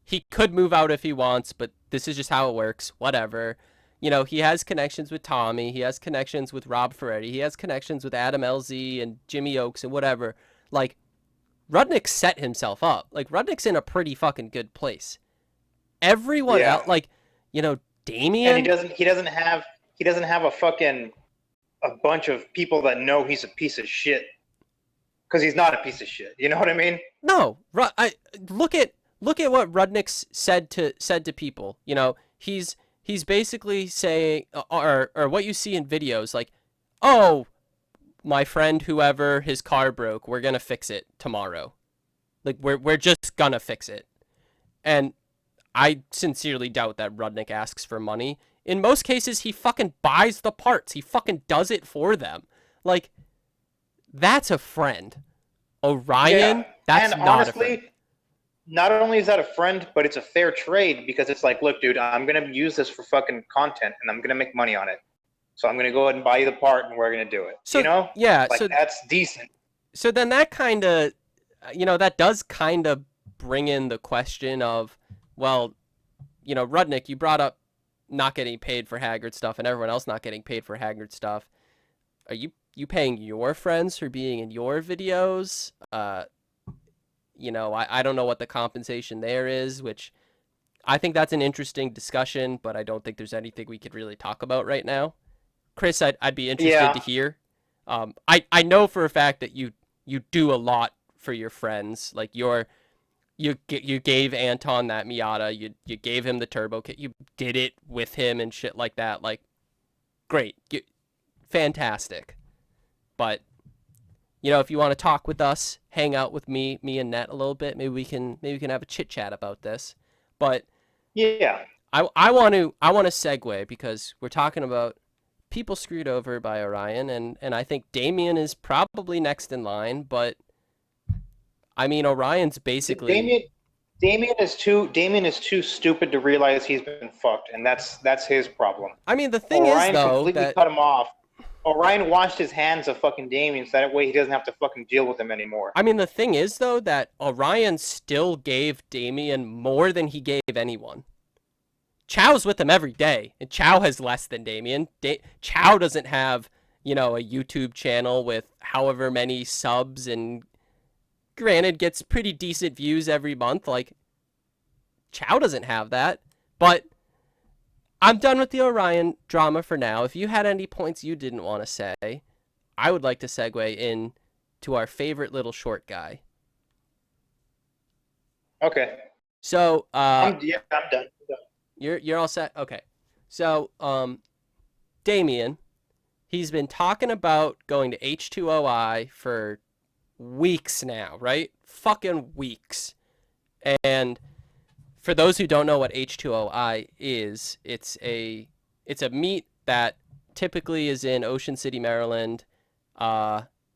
Speaker 4: He could move out if he wants, but this is just how it works. Whatever. You know, he has connections with Tommy. He has connections with Rob Ferretti. He has connections with Adam LZ and Jimmy Oakes and whatever. Like, Rudnick set himself up. Like, Rudnick's in a pretty fucking good place. Everyone else, like, you know, Damien.
Speaker 3: And he doesn't have a bunch of people that know he's a piece of shit. Because he's not a piece of shit. You know what I mean?
Speaker 4: No. Look at what Rudnick's said to people. You know, he's basically saying, or what you see in videos, like, oh, my friend, whoever, his car broke, we're gonna fix it tomorrow. Like, we're just gonna fix it. And I sincerely doubt that Rudnick asks for money. In most cases, he fucking buys the parts. He fucking does it for them. Like, that's a friend. Orion, that's
Speaker 3: and
Speaker 4: not
Speaker 3: honestly,
Speaker 4: a friend.
Speaker 3: Not only is that a friend, but it's a fair trade because it's like, look, dude, I'm going to use this for fucking content and I'm going to make money on it. So I'm going to go ahead and buy you the part and we're going to do it.
Speaker 4: So,
Speaker 3: you know?
Speaker 4: Yeah.
Speaker 3: Like,
Speaker 4: so
Speaker 3: that's decent.
Speaker 4: So then that kind of, you know, that does kind of bring in the question of, well, you know, Rudnick, you brought up not getting paid for Haggard stuff and everyone else not getting paid for Haggard stuff. Are you paying your friends for being in your videos? You know, I don't know what the compensation there is, which I think that's an interesting discussion, but I don't think there's anything we could really talk about right now. Chris, I'd be interested to hear. I know for a fact that you do a lot for your friends. Like you gave Anton that Miata, you gave him the turbo kit, you did it with him and shit like that. Like, great, fantastic. But you know, if you want to talk with us, hang out with me and Net a little bit, maybe we can have a chit chat about this. But
Speaker 3: yeah,
Speaker 4: I want to segue because we're talking about people screwed over by Orion, and I think Damien is probably next in line. But I mean, Orion's basically
Speaker 3: Damien is too stupid to realize he's been fucked, and that's his problem.
Speaker 4: I mean, the thing
Speaker 3: Orion
Speaker 4: is though
Speaker 3: completely
Speaker 4: that
Speaker 3: cut him off. Orion washed his hands of fucking Damien so that way he doesn't have to fucking deal with him anymore.
Speaker 4: I mean, the thing is, though, that Orion still gave Damien more than he gave anyone. Chow's with him every day, and Chow has less than Damien. Chow doesn't have, you know, a YouTube channel with however many subs and, granted, gets pretty decent views every month. Like, Chow doesn't have that, but I'm done with the Orion drama for now. If you had any points you didn't want to say, I would like to segue in to our favorite little short guy.
Speaker 3: Okay.
Speaker 4: So,
Speaker 3: I'm done.
Speaker 4: You're all set? Okay. So, Damien, he's been talking about going to H2OI for weeks now, right? Fucking weeks. And for those who don't know what H2OI is, it's a meet that typically is in Ocean City, Maryland.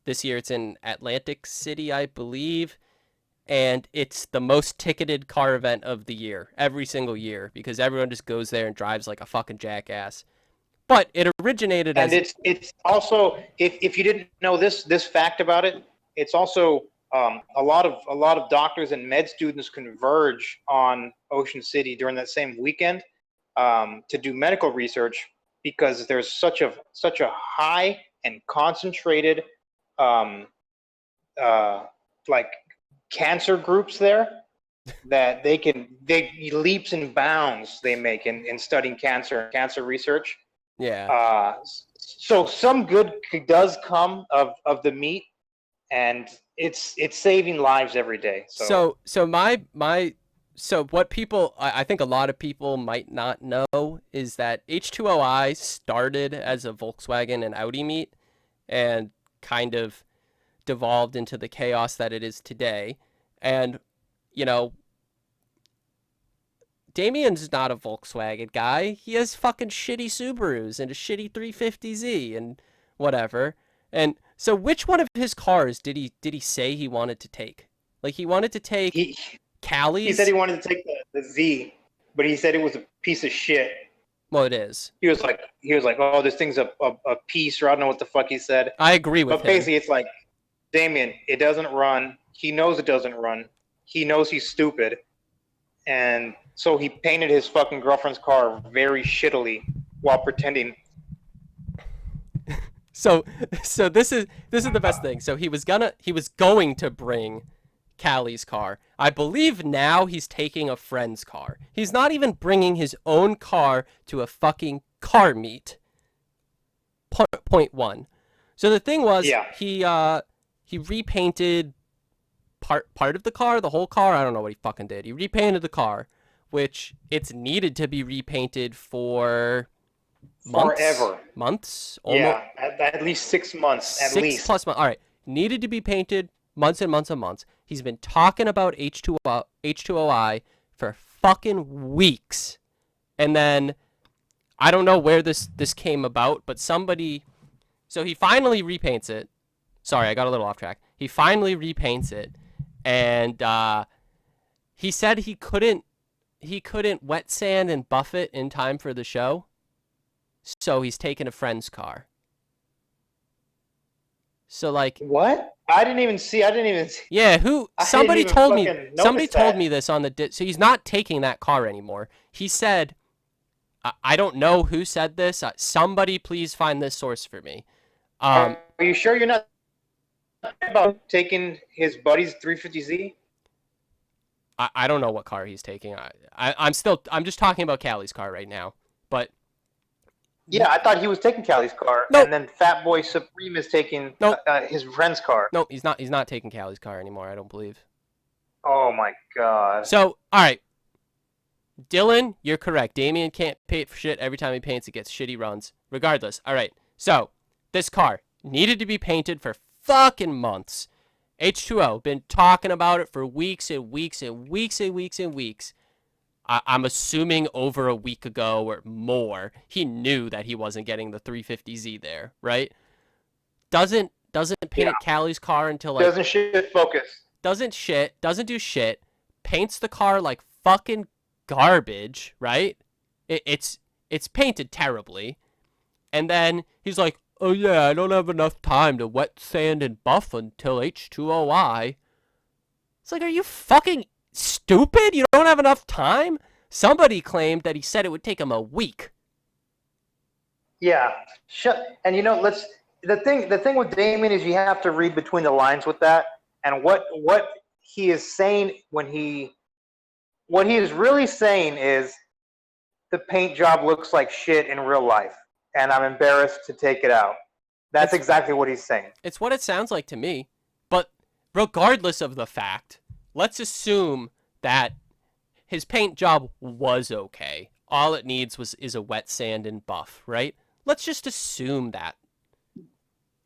Speaker 4: This year it's in Atlantic City, I believe. And it's the most ticketed car event of the year, every single year, because everyone just goes there and drives like a fucking jackass. But it originated
Speaker 3: and
Speaker 4: as...
Speaker 3: it's also, if you didn't know this fact about it, it's also a lot of doctors and med students converge on Ocean City during that same weekend to do medical research, because there's such a high and concentrated like cancer groups there that they leaps and bounds they make in studying cancer research.
Speaker 4: Yeah.
Speaker 3: So some good does come of the meet, and it's saving lives every day.
Speaker 4: So what people, I think a lot of people might not know, is that H2OI started as a Volkswagen and Audi meet and kind of devolved into the chaos that it is today. And, you know, Damien's not a Volkswagen guy. He has fucking shitty Subarus and a shitty 350Z and whatever. And so which one of his cars did he say he wanted to take? Like, he wanted to take Callie's?
Speaker 3: He said he wanted to take the Z, but he said it was a piece of shit.
Speaker 4: Well, it is.
Speaker 3: He was like, oh, this thing's a piece, or I don't know what the fuck he said.
Speaker 4: I agree with him.
Speaker 3: But basically, it's like, Damien, it doesn't run. He knows it doesn't run. He knows he's stupid. And so he painted his fucking girlfriend's car very shittily while pretending.
Speaker 4: So this is the best thing. So he was going to bring Callie's car. I believe now he's taking a friend's car. He's not even bringing his own car to a fucking car meet. Point one. So the thing was, he repainted part of the car, the whole car. I don't know what he fucking did. He repainted the car, which it's needed to be repainted for months.
Speaker 3: Forever.
Speaker 4: Months?
Speaker 3: Yeah, at least 6 months. At least
Speaker 4: 6+ months. All right, needed to be painted months and months and months. He's been talking about H2OI for fucking weeks, and then I don't know where this came about, but somebody. So he finally repaints it. Sorry, I got a little off track. He finally repaints it, and he said he couldn't wet sand and buff it in time for the show, so he's taking a friend's car. So like
Speaker 3: what? I didn't even see.
Speaker 4: Yeah, somebody told me this on the so he's not taking that car anymore. He said, I don't know who said this. Somebody please find this source for me.
Speaker 3: Are you sure you're not about taking his buddy's 350Z?
Speaker 4: I don't know what car he's taking. I'm just talking about Callie's car right now. But
Speaker 3: yeah, I thought he was taking Callie's car, and then Fat Boy Supreme is taking his friend's car.
Speaker 4: No, he's not. He's not taking Callie's car anymore, I don't believe.
Speaker 3: Oh my god.
Speaker 4: So, all right, Dylan, you're correct. Damien can't paint for shit. Every time he paints, it gets shitty runs. Regardless, all right. So this car needed to be painted for fucking months. H2O been talking about it for weeks and weeks and weeks and weeks and weeks. I'm assuming over a week ago or more, he knew that he wasn't getting the 350Z there, right? Doesn't paint Callie's car until like
Speaker 3: doesn't
Speaker 4: do shit, paints the car like fucking garbage, right? It's painted terribly, and then he's like, oh yeah, I don't have enough time to wet sand and buff until H2OI. It's like, are you fucking stupid? You don't have enough time? Somebody claimed that he said it would take him a week.
Speaker 3: Yeah, and the thing with Damien is you have to read between the lines with that, and what he is saying what he is really saying is the paint job looks like shit in real life, and I'm embarrassed to take it out. That's exactly what he's saying.
Speaker 4: It's what it sounds like to me. But regardless of the fact, let's assume that his paint job was okay. All it needs is a wet sand and buff, right? Let's just assume that.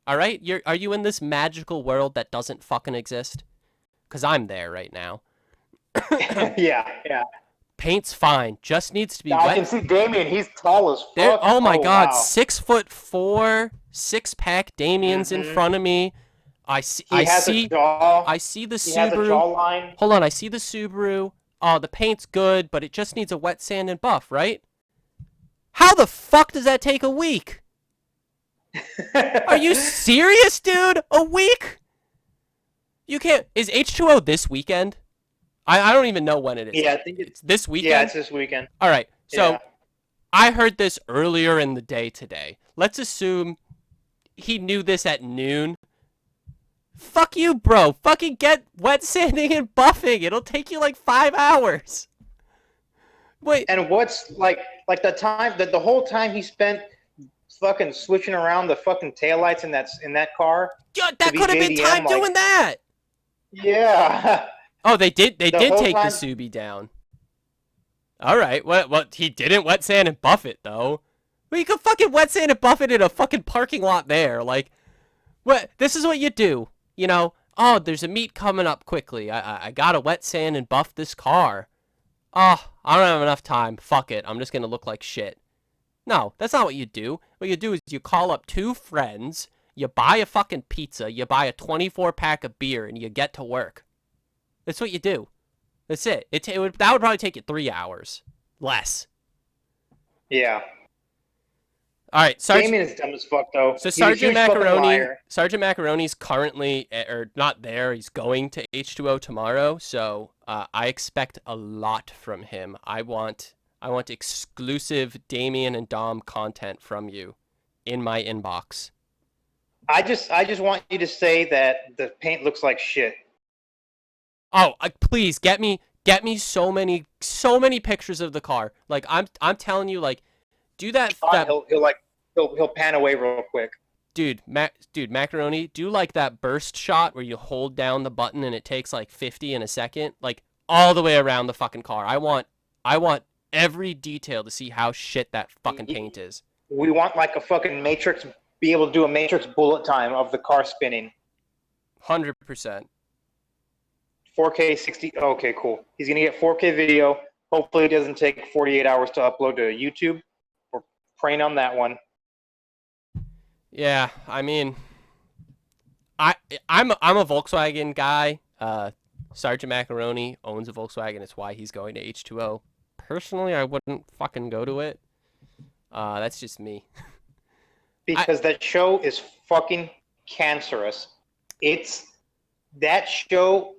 Speaker 4: All right? Are you in this magical world that doesn't fucking exist? Because I'm there right now.
Speaker 3: Yeah.
Speaker 4: Paint's fine. Just needs to be
Speaker 3: I
Speaker 4: wet.
Speaker 3: can see Damien. He's tall as
Speaker 4: There,
Speaker 3: fuck.
Speaker 4: oh my God,
Speaker 3: wow.
Speaker 4: 6'4", 6-pack. Damien's in front of me. I see.
Speaker 3: He has a jaw.
Speaker 4: I see the
Speaker 3: He has a
Speaker 4: Subaru.
Speaker 3: jawline.
Speaker 4: Hold on, I see the Subaru. Oh, the paint's good, but it just needs a wet sand and buff, right? How the fuck does that take a week? Are you serious, dude? A week? You can't. Is H2O this weekend? I don't even know when it is.
Speaker 3: Yeah, I think
Speaker 4: it's this weekend.
Speaker 3: Yeah, it's this weekend.
Speaker 4: All right. So
Speaker 3: Yeah.
Speaker 4: I heard this earlier in the day today. Let's assume he knew this at noon. Fuck you, bro. Fucking get wet sanding and buffing. It'll take you like 5 hours. Wait.
Speaker 3: And what's like the time that the whole time he spent fucking switching around the fucking taillights in that car?
Speaker 4: Yeah, that could have been time doing that.
Speaker 3: Yeah.
Speaker 4: Oh, they did take the
Speaker 3: time...
Speaker 4: Subi down. All right. Well, he didn't wet sand and buff it though. Well, you could fucking wet sand and buff it in a fucking parking lot there. Like, what? This is what you do. You know? Oh, there's a meet coming up quickly. I gotta wet sand and buff this car. Oh, I don't have enough time. Fuck it. I'm just gonna look like shit. No, that's not what you do. What you do is you call up 2 friends, you buy a fucking pizza, you buy a 24-pack of beer, and you get to work. That's what you do. That's it. That would probably take you 3 hours. Less.
Speaker 3: Yeah.
Speaker 4: All right.
Speaker 3: Damien is dumb as fuck, though.
Speaker 4: So Sergeant Macaroni's currently, or not there. He's going to H2O tomorrow. So I expect a lot from him. I want exclusive Damien and Dom content from you in my inbox.
Speaker 3: I just want you to say that the paint looks like shit.
Speaker 4: Oh, please get me so many pictures of the car. Like I'm telling you, like, do that.
Speaker 3: He'll pan away real quick.
Speaker 4: Dude, Macaroni, do like that burst shot where you hold down the button and it takes like 50 in a second, like all the way around the fucking car. I want every detail to see how shit that fucking paint is.
Speaker 3: We want like a fucking Matrix, be able to do a Matrix bullet time of the car spinning.
Speaker 4: 100%.
Speaker 3: 4K 60. Okay, cool. He's gonna get 4K video. Hopefully, it doesn't take 48 hours to upload to YouTube. We're praying on that one.
Speaker 4: Yeah, I mean, I'm a Volkswagen guy. Sergeant Macaroni owns a Volkswagen. It's why he's going to H2O. Personally, I wouldn't fucking go to it. That's just me.
Speaker 3: Because that show is fucking cancerous. That show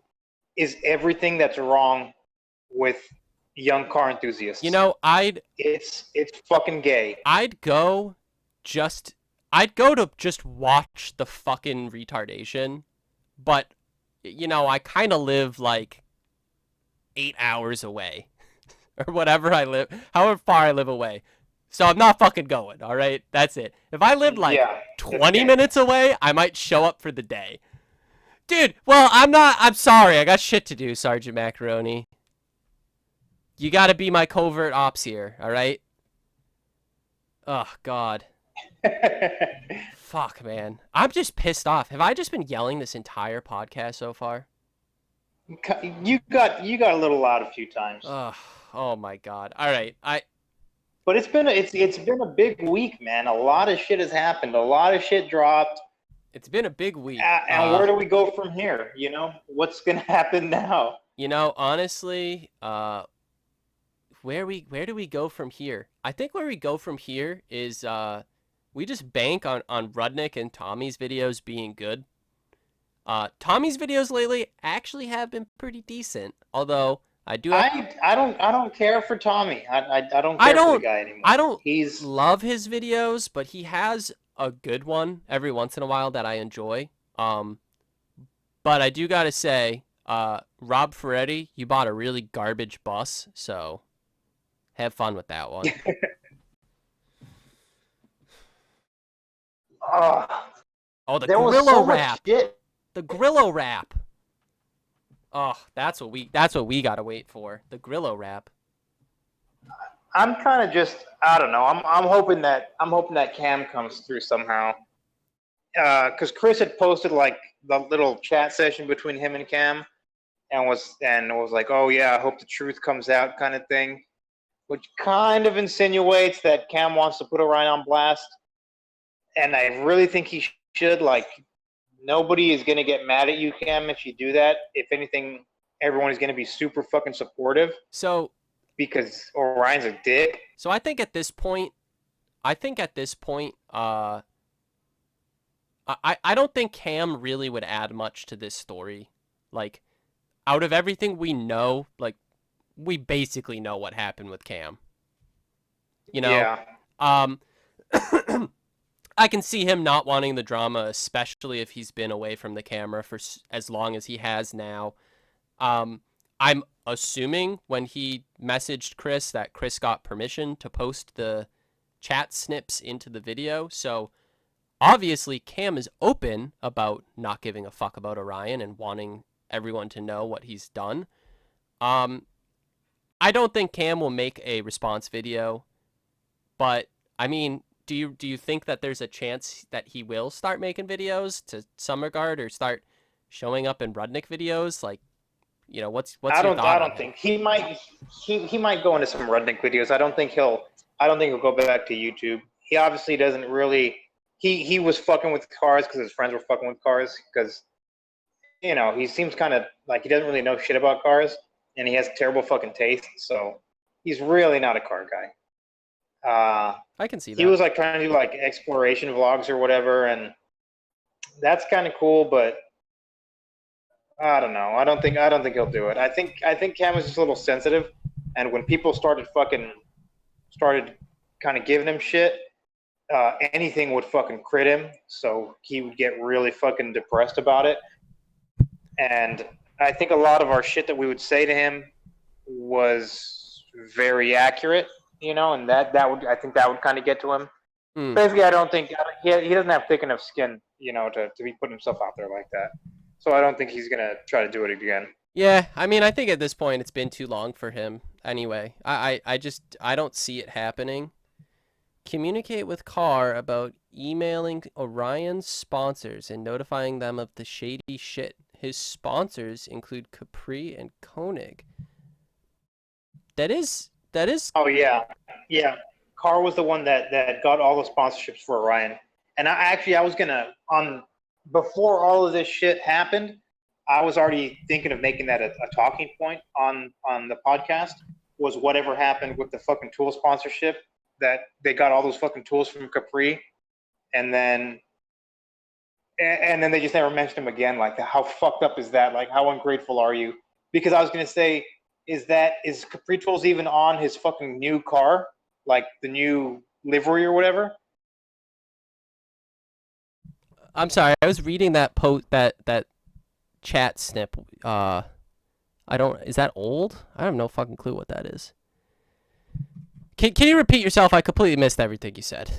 Speaker 3: is everything that's wrong with young car enthusiasts.
Speaker 4: You know,
Speaker 3: it's fucking gay.
Speaker 4: I'd go to just watch the fucking retardation, but you know, I kind of live like 8 hours away or whatever however far I live away. So I'm not fucking going, all right? That's it. If I lived like 20 minutes away, I might show up for the day. Dude, well, I'm sorry. I got shit to do, Sergeant Macaroni. You gotta be my covert ops here, all right? Oh, God. Fuck, man. I'm just pissed off. Have I just been yelling this entire podcast so far?
Speaker 3: You got a little loud a few times.
Speaker 4: Oh my God. All right.
Speaker 3: But it's been a big week, man. A lot of shit has happened. A lot of shit dropped.
Speaker 4: It's been a big week.
Speaker 3: And where do we go from here? You know, what's gonna happen now?
Speaker 4: You know, honestly, where do we go from here? I think where we go from here is we just bank on Rudnick and Tommy's videos being good. Tommy's videos lately actually have been pretty decent, although I don't care for Tommy. I don't care for the guy anymore. I don't love his videos, but he has a good one every once in a while that I enjoy. But I do gotta say, Rob Ferretti, you bought a really garbage bus, so have fun with that one. Oh, the Grillo rap. The Grillo rap. Oh, that's what we gotta wait for. The Grillo rap.
Speaker 3: I'm kind of just, I don't know. I'm hoping that Cam comes through somehow. Because Chris had posted like the little chat session between him and Cam, and was like, oh yeah, I hope the truth comes out, kind of thing, which kind of insinuates that Cam wants to put Orion on blast. And I really think he should. Like, nobody is gonna get mad at you, Cam, if you do that. If anything, everyone is gonna be super fucking supportive.
Speaker 4: So,
Speaker 3: because Orion's a dick.
Speaker 4: So I think at this point, I don't think Cam really would add much to this story. Like, out of everything we know, like, we basically know what happened with Cam. You know?
Speaker 3: Yeah.
Speaker 4: I can see him not wanting the drama, especially if he's been away from the camera for as long as he has now. I'm assuming when he messaged Chris that Chris got permission to post the chat snips into the video. So obviously Cam is open about not giving a fuck about Orion and wanting everyone to know what he's done. I don't think Cam will make a response video, but I mean, do you think that there's a chance that he will start making videos to some regard, or start showing up in Rudnick videos? Like, you know, what's your thought?
Speaker 3: I don't think he might go into some Rudnick videos. I don't think he'll go back to YouTube. He obviously doesn't really. He was fucking with cars because his friends were fucking with cars, because, you know, he seems kind of like he doesn't really know shit about cars, and he has terrible fucking taste. So he's really not a car guy.
Speaker 4: I can see that.
Speaker 3: He was like trying to do like exploration vlogs or whatever, and that's kind of cool, but I don't know. I don't think he'll do it. I think Cam was just a little sensitive, and when people started kind of giving him shit, anything would fucking crit him, so he would get really fucking depressed about it. And I think a lot of our shit that we would say to him was very accurate, you know, and I think that would kind of get to him. Basically, I don't think he doesn't have thick enough skin, you know, to be putting himself out there like that. So I don't think he's gonna try to do it again.
Speaker 4: Yeah, I mean, I think at this point it's been too long for him. Anyway, I don't see it happening. Communicate with Carr about emailing Orion's sponsors and notifying them of the shady shit. His sponsors include Capri and Koenig. That is.
Speaker 3: Oh yeah. Carr was the one that got all the sponsorships for Orion. And I was gonna, before all of this shit happened, I was already thinking of making that a talking point on the podcast, was whatever happened with the fucking tool sponsorship, that they got all those fucking tools from Capri, and then they just never mentioned them again. Like, how fucked up is that? Like, how ungrateful are you? Because I was gonna say, is Capri Tools even on his fucking new car, like the new livery or whatever?
Speaker 4: I'm sorry, I was reading that that chat snip. Is that old? I have no fucking clue what that is. Can you repeat yourself? I completely missed everything you said.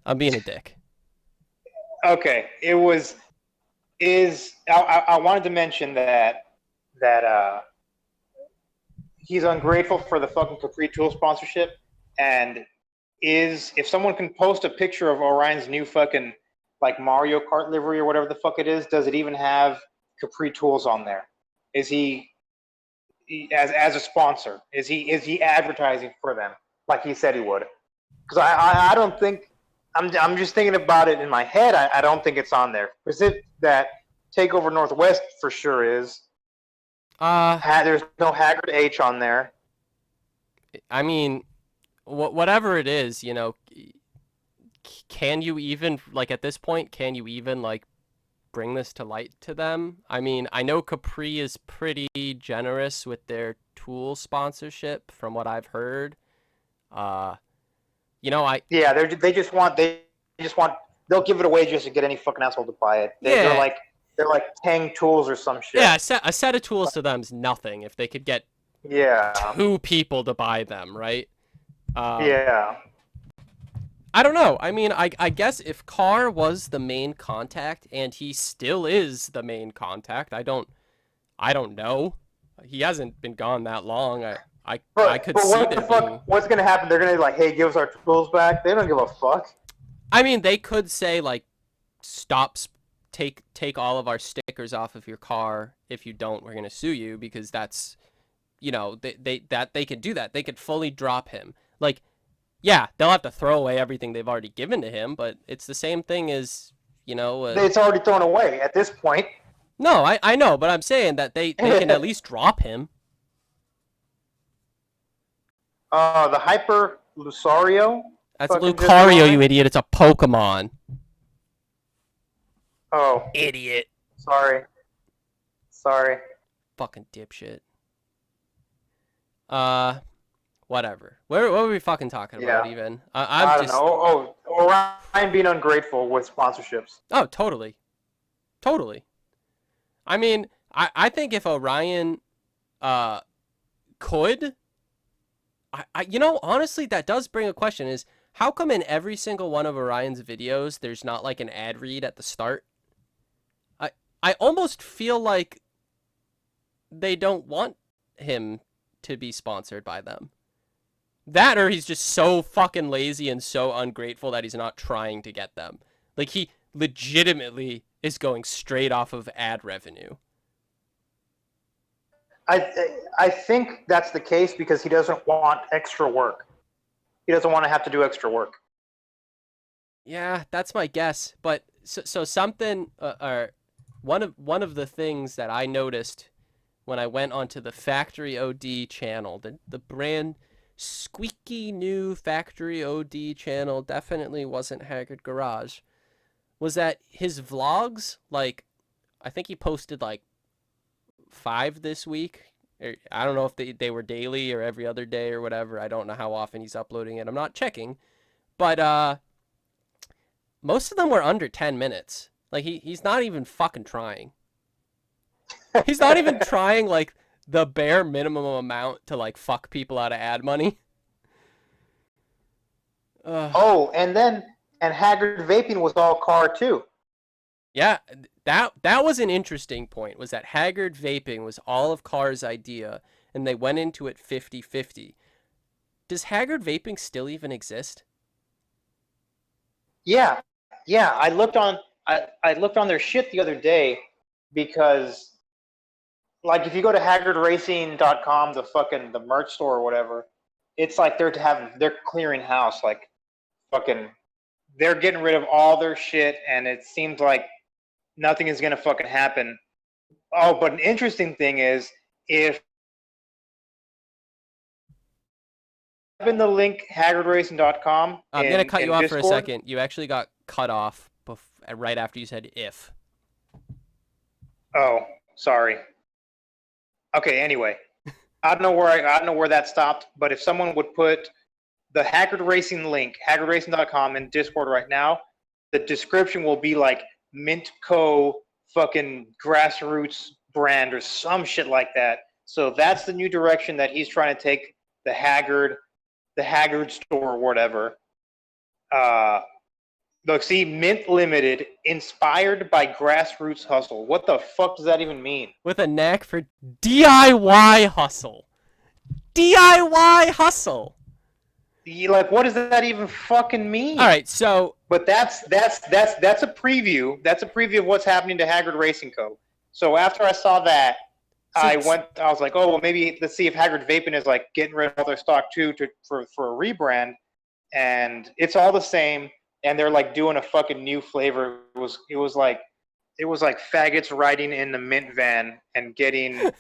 Speaker 4: I'm being a dick.
Speaker 3: Okay, I wanted to mention that he's ungrateful for the fucking Capri Tool sponsorship, and if someone can post a picture of Orion's new fucking like Mario Kart livery or whatever the fuck it is, does it even have Capri Tools on there? Is he as a sponsor? Is he advertising for them like he said he would? Because I don't think, I'm just thinking about it in my head. I don't think it's on there. Is it that Takeover Northwest for sure is? There's no Haggard H on there.
Speaker 4: I mean, whatever it is, you know, can you even, like, at this point, can you even, like, bring this to light to them? I mean, I know Capri is pretty generous with their tool sponsorship from what I've heard. You know,
Speaker 3: they just want they'll give it away just to get any fucking asshole to buy it. They're like Tang tools or some shit.
Speaker 4: Yeah, a set of tools to them is nothing if they could get 2 people to buy them, right?
Speaker 3: Yeah.
Speaker 4: I don't know. I mean, I guess if Carr was the main contact, and he still is the main contact, I don't know. He hasn't been gone that long. I could see
Speaker 3: what
Speaker 4: there
Speaker 3: the fuck,
Speaker 4: being...
Speaker 3: What's gonna happen? They're gonna be like, hey, give us our tools back. They don't give a fuck.
Speaker 4: I mean, they could say, like, stop take all of our stickers off of your car. If you don't, we're gonna sue you, because that's, they could do that. They could fully drop him. Like, yeah, they'll have to throw away everything they've already given to him, but it's the same thing as,
Speaker 3: It's already thrown away at this point.
Speaker 4: No, I know, but I'm saying that they can at least drop him.
Speaker 3: The Hyper Lucario.
Speaker 4: That's Lucario, you idiot. It's a Pokemon.
Speaker 3: Oh.
Speaker 4: Idiot.
Speaker 3: Sorry.
Speaker 4: Fucking dipshit. Whatever. What were we fucking talking about even?
Speaker 3: I don't know. Orion being ungrateful with sponsorships.
Speaker 4: Oh, totally. I mean, I think if Orion could, honestly, that does bring a question, is how come in every single one of Orion's videos there's not like an ad read at the start? I almost feel like they don't want him to be sponsored by them. That, or he's just so fucking lazy and so ungrateful that he's not trying to get them. Like, he legitimately is going straight off of ad revenue.
Speaker 3: I think that's the case because he doesn't want extra work. He doesn't want to have to do extra work.
Speaker 4: Yeah, that's my guess. But so something, one of the things that I noticed when I went onto the Factory OD channel, the brand squeaky new Factory OD channel, definitely wasn't Haggard Garage, was that his vlogs, like, I think he posted like 5 this week. I don't know if they were daily or every other day or whatever. I don't know how often he's uploading it. I'm not checking. But most of them were under 10 minutes. Like, he's not even fucking trying. He's not even trying, like, the bare minimum amount to, like, fuck people out of ad money.
Speaker 3: And Haggard Vaping was all car too.
Speaker 4: Yeah, that was an interesting point, was that Haggard Vaping was all of Carr's idea, and they went into it 50-50. Does Haggard Vaping still even exist?
Speaker 3: Yeah. I looked on their shit the other day because, like, if you go to haggardracing.com, the merch store or whatever, it's like they're clearing house, like, fucking, they're getting rid of all their shit, and it seems like nothing is gonna fucking happen. Oh, but an interesting thing is, if in the link haggardracing.com,
Speaker 4: I'm gonna cut you off
Speaker 3: Discord,
Speaker 4: for a second. You actually got cut off right after you said if.
Speaker 3: Oh, sorry. Okay, anyway. I don't know where that stopped, but if someone would put the Haggard Racing link, haggardracing.com, in Discord right now, the description will be like Mintco fucking grassroots brand or some shit like that. So that's the new direction that he's trying to take the Haggard store or whatever. Look, see, Mint Limited, inspired by grassroots hustle. What the fuck does that even mean?
Speaker 4: With a knack for DIY hustle. DIY hustle.
Speaker 3: Like, what does that even fucking mean?
Speaker 4: All right, so.
Speaker 3: But that's a preview. That's a preview of what's happening to Haggard Racing Co. So after I saw that, I was like, oh, well, maybe let's see if Haggard Vaping is like getting rid of all their stock too for a rebrand, and it's all the same. And they're like doing a fucking new flavor. It was like faggots riding in the Mint van and getting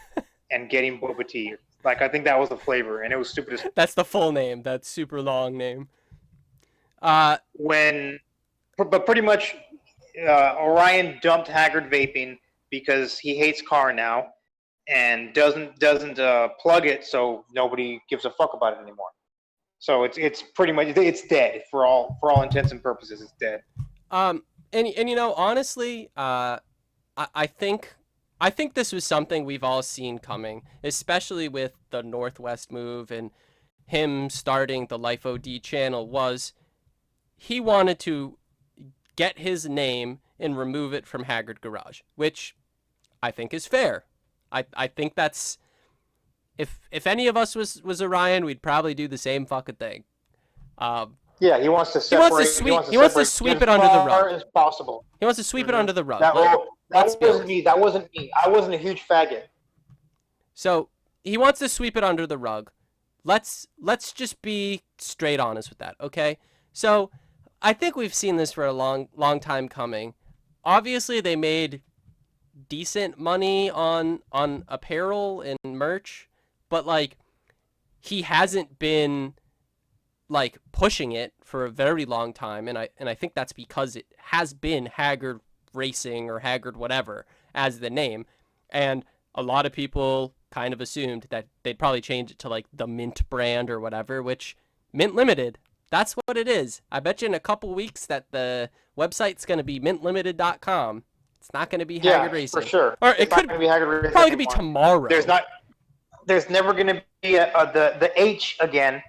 Speaker 3: boba tea. Like, I think that was the flavor, and it was stupid as.
Speaker 4: That's the full name. That super long name.
Speaker 3: But pretty much, Orion dumped Haggard Vaping because he hates car now, and doesn't plug it, so nobody gives a fuck about it anymore. So it's pretty much, it's dead for all intents and purposes. It's dead.
Speaker 4: And honestly, I think this was something we've all seen coming, especially with the Northwest move and him starting the Life OD channel. Was he wanted to get his name and remove it from Haggard Garage, which I think is fair. I think that's, if any of us was Orion, we'd probably do the same fucking thing.
Speaker 3: Yeah, he wants to
Speaker 4: He
Speaker 3: separate.
Speaker 4: wants to sweep it under the rug.
Speaker 3: As far as possible.
Speaker 4: He wants to sweep it under the rug.
Speaker 3: That
Speaker 4: Let's be
Speaker 3: wasn't
Speaker 4: honest.
Speaker 3: me. That wasn't me. I wasn't a huge faggot.
Speaker 4: So he wants to sweep it under the rug. Let's just be straight honest with that, okay? So I think we've seen this for a long time coming. Obviously, they made decent money on apparel and merch, but like he hasn't been like pushing it for a very long time, and I think that's because it has been Haggard Racing or Haggard whatever as the name, and a lot of people kind of assumed that they'd probably change it to like the Mint brand or whatever, which Mint Limited, that's what it is. I bet you in a couple weeks that the website's going to be mintlimited.com. It's not going to be Haggard Racing.
Speaker 3: For sure.
Speaker 4: Or it could
Speaker 3: be Haggard Racing.
Speaker 4: Probably could be tomorrow.
Speaker 3: There's never going to be the H again.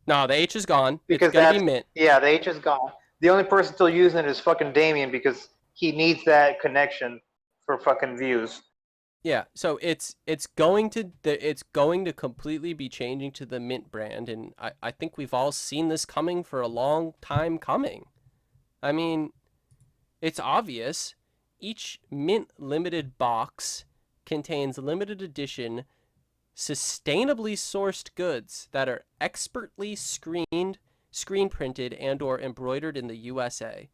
Speaker 4: No, the H is gone.
Speaker 3: Because
Speaker 4: it's going to be Mint.
Speaker 3: Yeah, the H is gone. The only person still using it is fucking Damien because he needs that connection for fucking views.
Speaker 4: Yeah, so it's going to completely be changing to the Mint brand, and I think we've all seen this coming for a long time coming. I mean, it's obvious. Each Mint limited box contains limited edition, sustainably sourced goods that are expertly screen printed and or embroidered in the USA.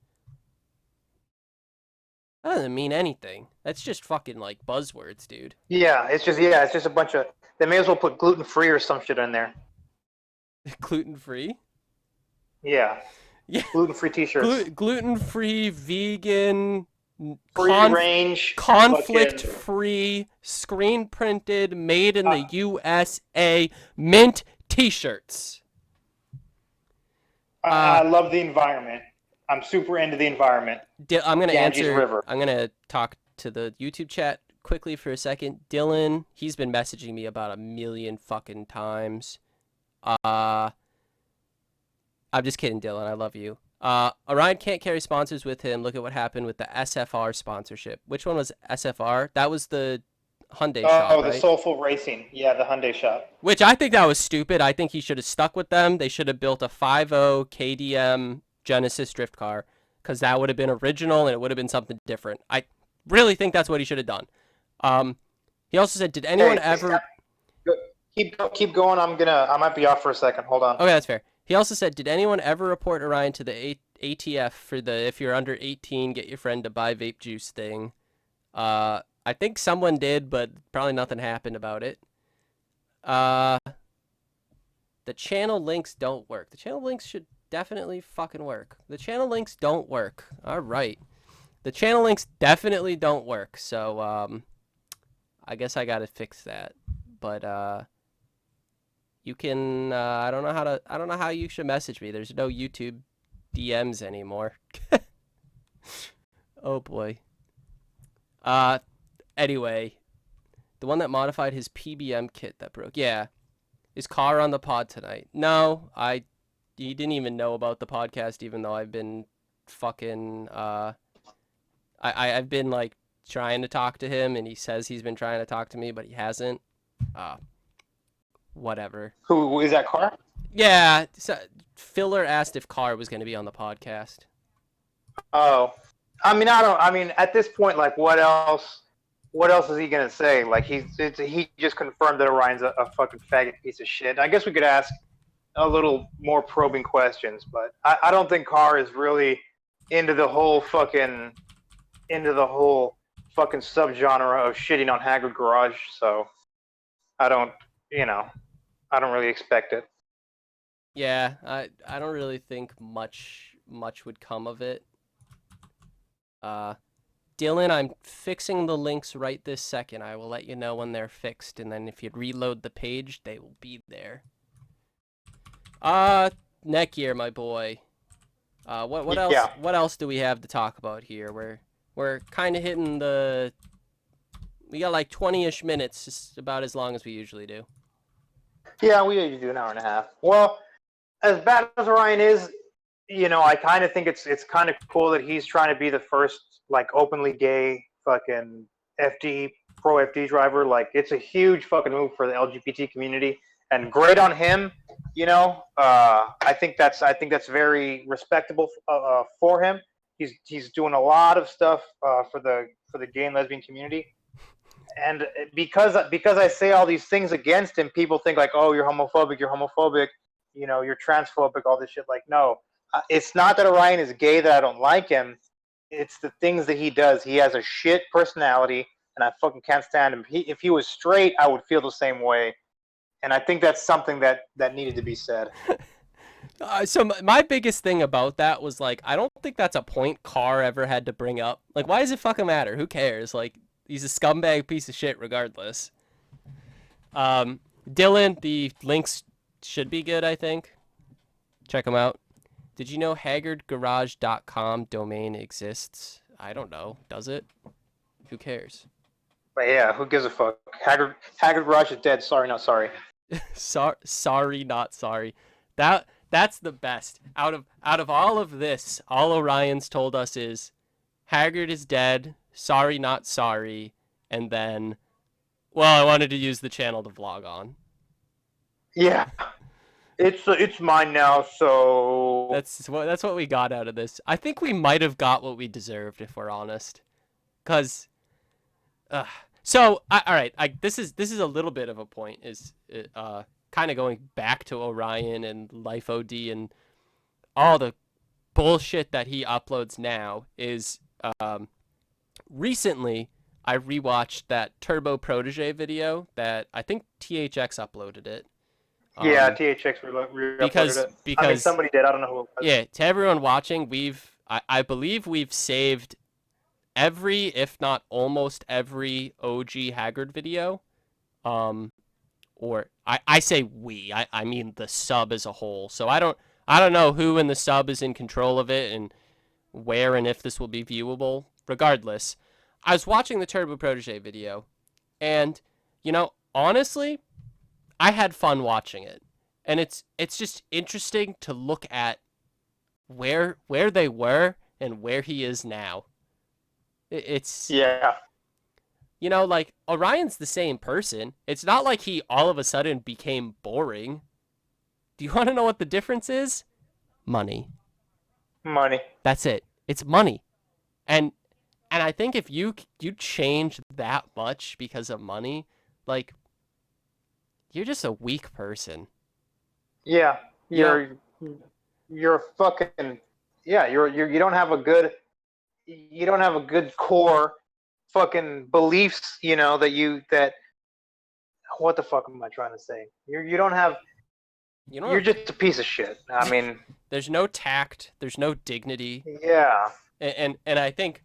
Speaker 4: That doesn't mean anything. That's just fucking like buzzwords, dude.
Speaker 3: Yeah, it's just a bunch of. They may as well put gluten-free or some shit in there.
Speaker 4: Gluten-free?
Speaker 3: Yeah.
Speaker 4: Yeah.
Speaker 3: Gluten-free T-shirts.
Speaker 4: Gluten-free, vegan,
Speaker 3: free range,
Speaker 4: conflict-free, screen-printed, made in the USA, Mint T-shirts.
Speaker 3: I love the environment. I'm super into the environment.
Speaker 4: I'm gonna answer.
Speaker 3: River.
Speaker 4: I'm gonna talk to the YouTube chat quickly for a second. Dylan, he's been messaging me about 1,000,000 fucking times. I'm just kidding, Dylan. I love you. Orion can't carry sponsors with him. Look at what happened with the SFR sponsorship. Which one was SFR? That was the Hyundai shop,
Speaker 3: right?
Speaker 4: The
Speaker 3: Soulful Racing. Yeah, the Hyundai shop.
Speaker 4: Which I think that was stupid. I think he should have stuck with them. They should have built a 5.0 KDM Genesis drift car, because that would have been original and it would have been something different. I really think that's what he should have done. He also said, did anyone ever...
Speaker 3: Keep going. I might be off for a second. Hold on.
Speaker 4: Okay, that's fair. He also said, did anyone ever report Orion to the ATF for the if you're under 18, get your friend to buy vape juice thing? I think someone did, but probably nothing happened about it. The channel links don't work. The channel links should definitely fucking work. The channel links don't work. All right. The channel links definitely don't work. So, I guess I got to fix that. But, you can, I don't know how you should message me. There's no YouTube DMs anymore. Oh boy. Anyway, the one that modified his PBM kit that broke. Yeah. Is Carr on the pod tonight? No, he didn't even know about the podcast, even though I've been fucking, I've been like trying to talk to him, and he says he's been trying to talk to me, but he hasn't. Whatever.
Speaker 3: Who is that, Carr?
Speaker 4: Yeah, so Filler asked if Carr was going to be on the podcast.
Speaker 3: Oh, I mean, at this point, like, what else is he gonna say? Like, he just confirmed that Orion's a fucking faggot piece of shit. I guess we could ask a little more probing questions, but I don't think Carr is really into the whole fucking subgenre of shitting on Haggard Garage. So I don't really expect it.
Speaker 4: Yeah, I don't really think much would come of it. Dylan, I'm fixing the links right this second. I will let you know when they're fixed, and then if you reload the page, they will be there. Netgear, my boy. What else?
Speaker 3: Yeah.
Speaker 4: What else do we have to talk about here? We're kind of hitting the. We got like 20-ish minutes, just about as long as we usually do.
Speaker 3: Yeah, we usually do an hour and a half. Well, as bad as Orion is, I kind of think it's kind of cool that he's trying to be the first like openly gay fucking pro FD driver. Like, it's a huge fucking move for the LGBT community, and great on him. You know, I think that's very respectable for him. He's doing a lot of stuff for the gay and lesbian community. And because I say all these things against him, people think like, oh, you're homophobic, you know, you're transphobic, all this shit. Like, no, it's not that Orion is gay that I don't like him. It's the things that he does. He has a shit personality, and I fucking can't stand him. If he was straight, I would feel the same way. And I think that's something that needed to be said.
Speaker 4: So my biggest thing about that was like, I don't think that's a point Carr ever had to bring up. Like, why does it fucking matter? Who cares? Like, he's a scumbag piece of shit regardless. Dylan, the links should be good, I think. Check them out. Did you know haggardgarage.com domain exists? I don't know. Does it? Who cares?
Speaker 3: But yeah, who gives a fuck? Haggard Garage is dead. Sorry, not sorry.
Speaker 4: Sorry, not sorry. That's the best. Out of all of this, all Orion's told us is Haggard is dead. Sorry, not sorry. And then, well, I wanted to use the channel to vlog on.
Speaker 3: Yeah, it's mine now. So
Speaker 4: that's what we got out of this. I think we might have got what we deserved, if we're honest. Cause, all right. This is a little bit of a point. Is kind of going back to Orion and Life OD and all the bullshit that he uploads now. Is recently I rewatched that Turbo Protege video that I think THX uploaded it.
Speaker 3: Yeah, THX re-uploaded it.
Speaker 4: Because
Speaker 3: I mean, somebody did. I don't know who it was.
Speaker 4: Yeah, to everyone watching, I believe we've saved every, if not almost every OG Haggard video. Or I say we, I mean the sub as a whole. So I don't know who in the sub is in control of it and where and if this will be viewable. Regardless, I was watching the Turbo Protege video, and you know, honestly, I had fun watching it, and it's just interesting to look at where they were and where he is now. It's
Speaker 3: yeah.
Speaker 4: You know, like, Orion's the same person. It's not like he all of a sudden became boring. Do you want to know what the difference is? Money.
Speaker 3: Money.
Speaker 4: That's it. It's money. And I think if you change that much because of money, like, you're just a weak person.
Speaker 3: Yeah. You're fucking, yeah, you don't have a good core fucking beliefs, you know, that what the fuck am I trying to say? You're just a piece of shit. I mean,
Speaker 4: there's no tact, there's no dignity.
Speaker 3: Yeah.
Speaker 4: And I think,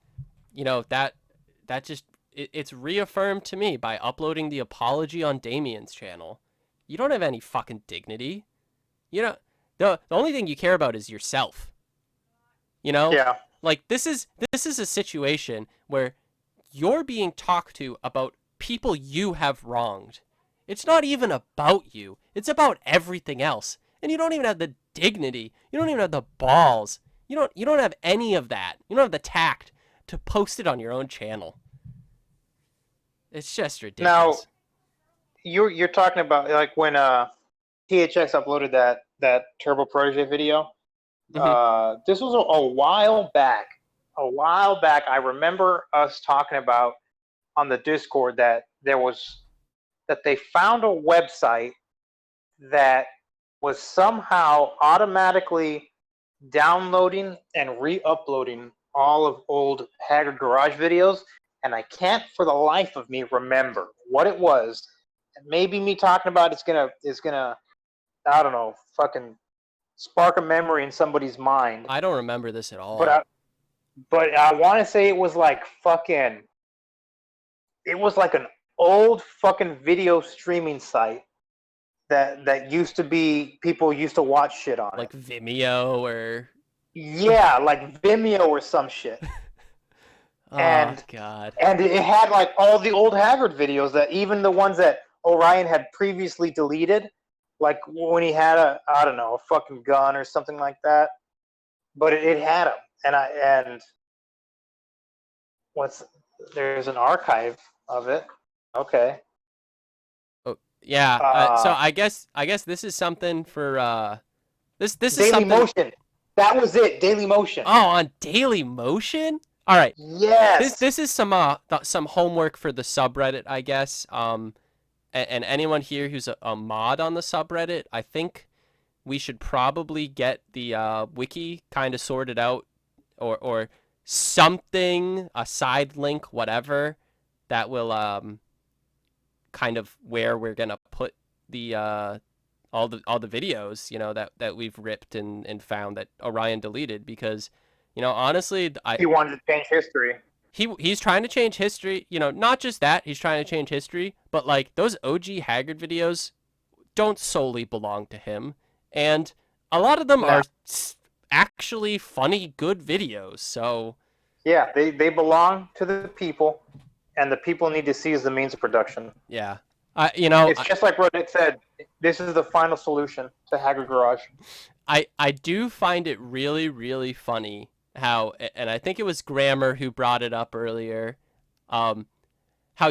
Speaker 4: you know, that just it's reaffirmed to me by uploading the apology on Damien's channel. You don't have any fucking dignity. You know, the only thing you care about is yourself. You know?
Speaker 3: Yeah.
Speaker 4: Like, this is a situation where you're being talked to about people you have wronged. It's not even about you. It's about everything else. And you don't even have the dignity. You don't even have the balls. You don't have any of that. You don't have the tact to post it on your own channel. It's just ridiculous.
Speaker 3: Now, you're talking about like when THX uploaded that Turbo Protege video.
Speaker 4: Mm-hmm.
Speaker 3: This was a while back. I remember us talking about on the Discord that they found a website that was somehow automatically downloading and re-uploading all of old Haggard Garage videos, and I can't for the life of me remember what it was. Maybe me talking about it's gonna I don't know, fucking spark a memory in somebody's mind.
Speaker 4: I don't remember this at all.
Speaker 3: But I want to say it was like fucking. It was like an old fucking video streaming site that used to be, people used to watch shit on,
Speaker 4: like Vimeo or.
Speaker 3: Yeah, like Vimeo or some shit.
Speaker 4: Oh, God.
Speaker 3: And it had like all the old Haggard videos, that even the ones that Orion had previously deleted, like when he had a fucking gun or something like that. But it had them. And there's an archive of it. Okay.
Speaker 4: Oh, Yeah. So I guess this is something for this is
Speaker 3: Daily
Speaker 4: something.
Speaker 3: Motion. That was it. Daily Motion.
Speaker 4: Oh, on Daily Motion. All right.
Speaker 3: Yes.
Speaker 4: This is some homework for the subreddit, I guess. And anyone here who's a mod on the subreddit, I think we should probably get the wiki kind of sorted out, or something, a side link, whatever, that will kind of where we're gonna put the all the videos, you know, that we've ripped and found that Orion deleted, because, you know, honestly,
Speaker 3: He wanted to change history.
Speaker 4: He's trying to change history, you know, not just that, he's trying to change history, but like those OG Haggard videos don't solely belong to him, and a lot of them are actually funny, good videos. So
Speaker 3: yeah, they belong to the people, and the people need to seize the means of production.
Speaker 4: Yeah. You know,
Speaker 3: it's just like Rudnick said, this is the final solution to Haggard Garage.
Speaker 4: I do find it really, really funny how, and I think it was Grammar who brought it up earlier, how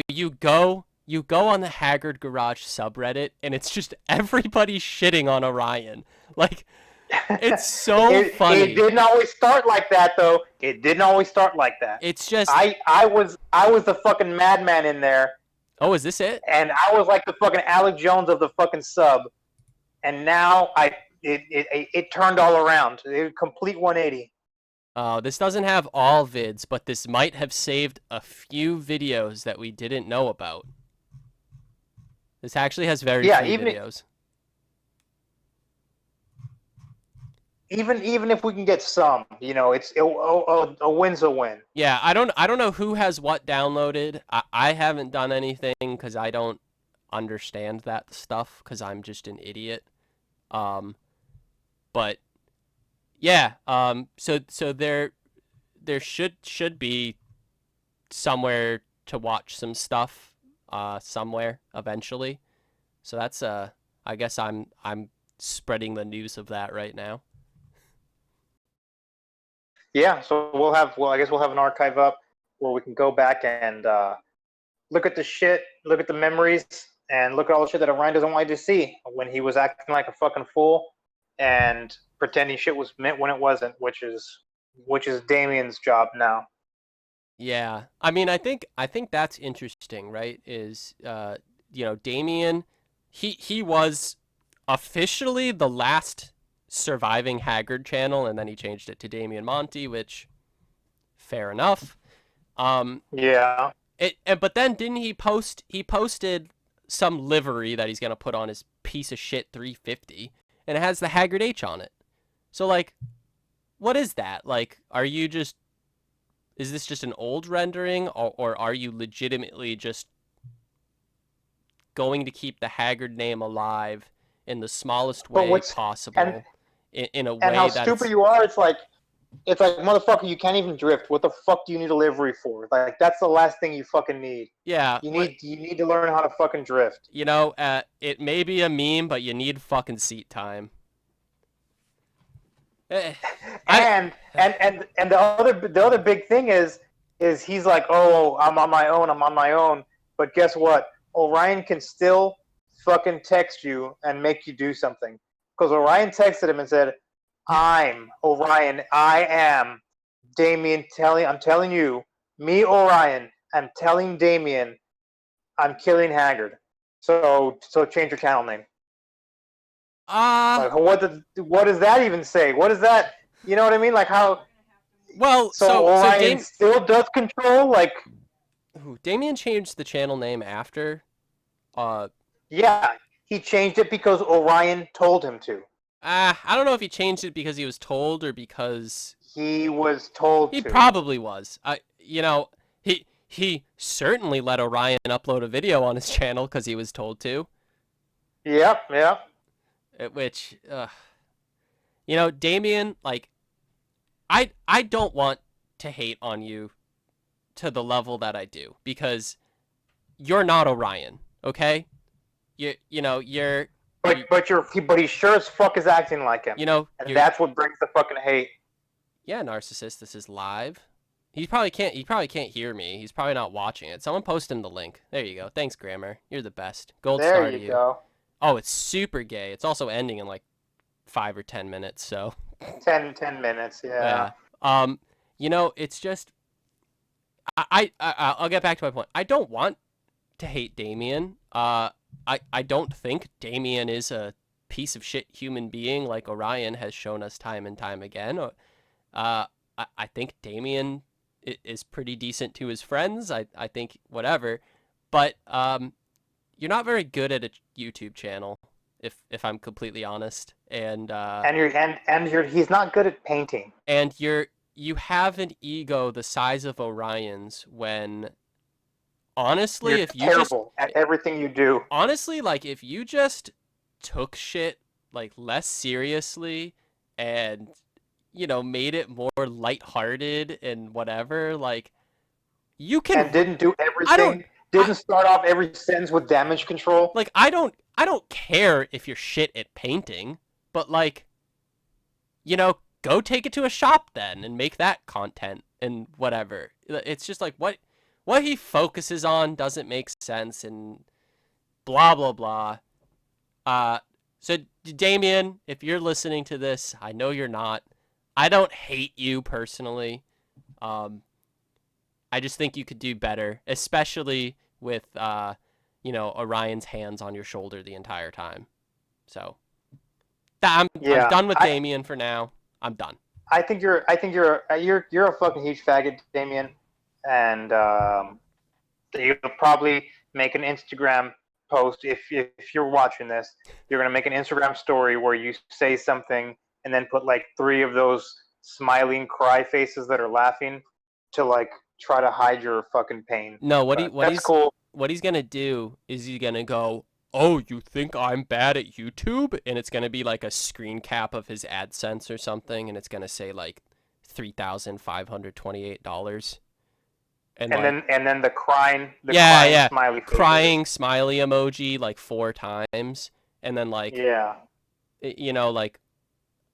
Speaker 4: you go on the Haggard Garage subreddit and it's just everybody shitting on Orion. Like, it's so funny.
Speaker 3: It didn't always start like that, though. It didn't always start like that.
Speaker 4: It's just
Speaker 3: I was the fucking madman in there.
Speaker 4: Oh, is this it?
Speaker 3: And I was like the fucking Alec Jones of the fucking sub. And now it turned all around. It complete 180.
Speaker 4: This doesn't have all vids, but this might have saved a few videos that we didn't know about. This actually has very few videos.
Speaker 3: Even if we can get some, you know, a win's a win.
Speaker 4: Yeah, I don't know who has what downloaded. I haven't done anything because I don't understand that stuff because I'm just an idiot. But yeah, so there should be somewhere to watch some stuff somewhere eventually. So that's I guess I'm spreading the news of that right now.
Speaker 3: Yeah, so I guess we'll have an archive up where we can go back and look at the shit, look at the memories, and look at all the shit that Orion doesn't want you to see when he was acting like a fucking fool and pretending shit was meant when it wasn't, which is Damien's job now.
Speaker 4: Yeah, I mean, I think that's interesting, right? Is you know, Damien, he was officially the last surviving Haggard channel, and then he changed it to Damien Monty, which fair enough.
Speaker 3: Yeah.
Speaker 4: But then didn't he posted some livery that he's gonna put on his piece of shit 350, and it has the Haggard H on it. So like, what is that? Like, is this just an old rendering, or are you legitimately just going to keep the Haggard name alive in the smallest way possible? In a way
Speaker 3: and how
Speaker 4: that's
Speaker 3: stupid you are, it's like motherfucker, you can't even drift. What the fuck do you need a livery for? Like, that's the last thing you fucking need.
Speaker 4: Yeah,
Speaker 3: you need to learn how to fucking drift.
Speaker 4: You know, it may be a meme, but you need fucking seat time.
Speaker 3: And the other big thing is he's like, oh, I'm on my own. But guess what? Orion can still fucking text you and make you do something. Because Orion texted him and said, I'm Orion. I am Damien. I'm telling you, me, Orion. I'm telling Damien, I'm killing Haggard. So change your channel name. Like, what does that even say? What is that? You know what I mean? Like how?
Speaker 4: Well,
Speaker 3: so Orion still does control. Like,
Speaker 4: Damien changed the channel name after.
Speaker 3: Yeah. He changed it because Orion told him to.
Speaker 4: I don't know if he changed it because he was told or because
Speaker 3: he was told
Speaker 4: he
Speaker 3: to.
Speaker 4: Probably was. You know, he certainly let Orion upload a video on his channel because he was told to.
Speaker 3: Yep.
Speaker 4: Which, you know, Damien, like, I don't want to hate on you to the level that I do, because you're not Orion, okay? You know, you're...
Speaker 3: But he sure as fuck is acting like him.
Speaker 4: You know,
Speaker 3: and that's what brings the fucking hate.
Speaker 4: Yeah, Narcissist, this is live. He probably can't hear me. He's probably not watching it. Someone post him the link. There you go. Thanks, Grammar. You're the best. Gold
Speaker 3: There
Speaker 4: star to
Speaker 3: you
Speaker 4: you.
Speaker 3: go.
Speaker 4: Oh, it's super gay. It's also ending in like 5 or 10 minutes. So
Speaker 3: 10 minutes. Yeah.
Speaker 4: you know, it's just I'll get back to my point. I don't want to hate Damien. I don't think Damien is a piece of shit human being like Orion has shown us time and time again. I think Damien is pretty decent to his friends. I think whatever, but you're not very good at a YouTube channel, if I'm completely honest. And
Speaker 3: he's not good at painting.
Speaker 4: And you have an ego the size of Orion's when honestly,
Speaker 3: You're
Speaker 4: if you
Speaker 3: terrible at everything you do.
Speaker 4: Honestly, like if you just took shit like less seriously and made it more lighthearted and whatever, like you can
Speaker 3: and didn't do everything. Didn't start off every sentence with damage control.
Speaker 4: Like I don't care if you're shit at painting, but like go take it to a shop then and make that content and whatever. It's just like what he focuses on doesn't make sense and blah blah blah. So Damien, if you're listening to this, I know you're not. I don't hate you personally. I just think you could do better, especially with Orion's hands on your shoulder the entire time. So I'm done with Damien for now. I'm done.
Speaker 3: I think you're a fucking huge faggot, Damien, and you'll probably make an Instagram post if you're watching this. You're gonna make an Instagram story where you say something and then put like 3 of those smiling cry faces that are laughing to like try to hide your fucking pain.
Speaker 4: No, what he's gonna do is he's gonna go, "Oh, you think I'm bad at YouTube?" And it's gonna be like a screen cap of his AdSense or something, and it's gonna say like $3,528. And
Speaker 3: then the crying smiley faces.
Speaker 4: Crying smiley emoji like 4 times, and then like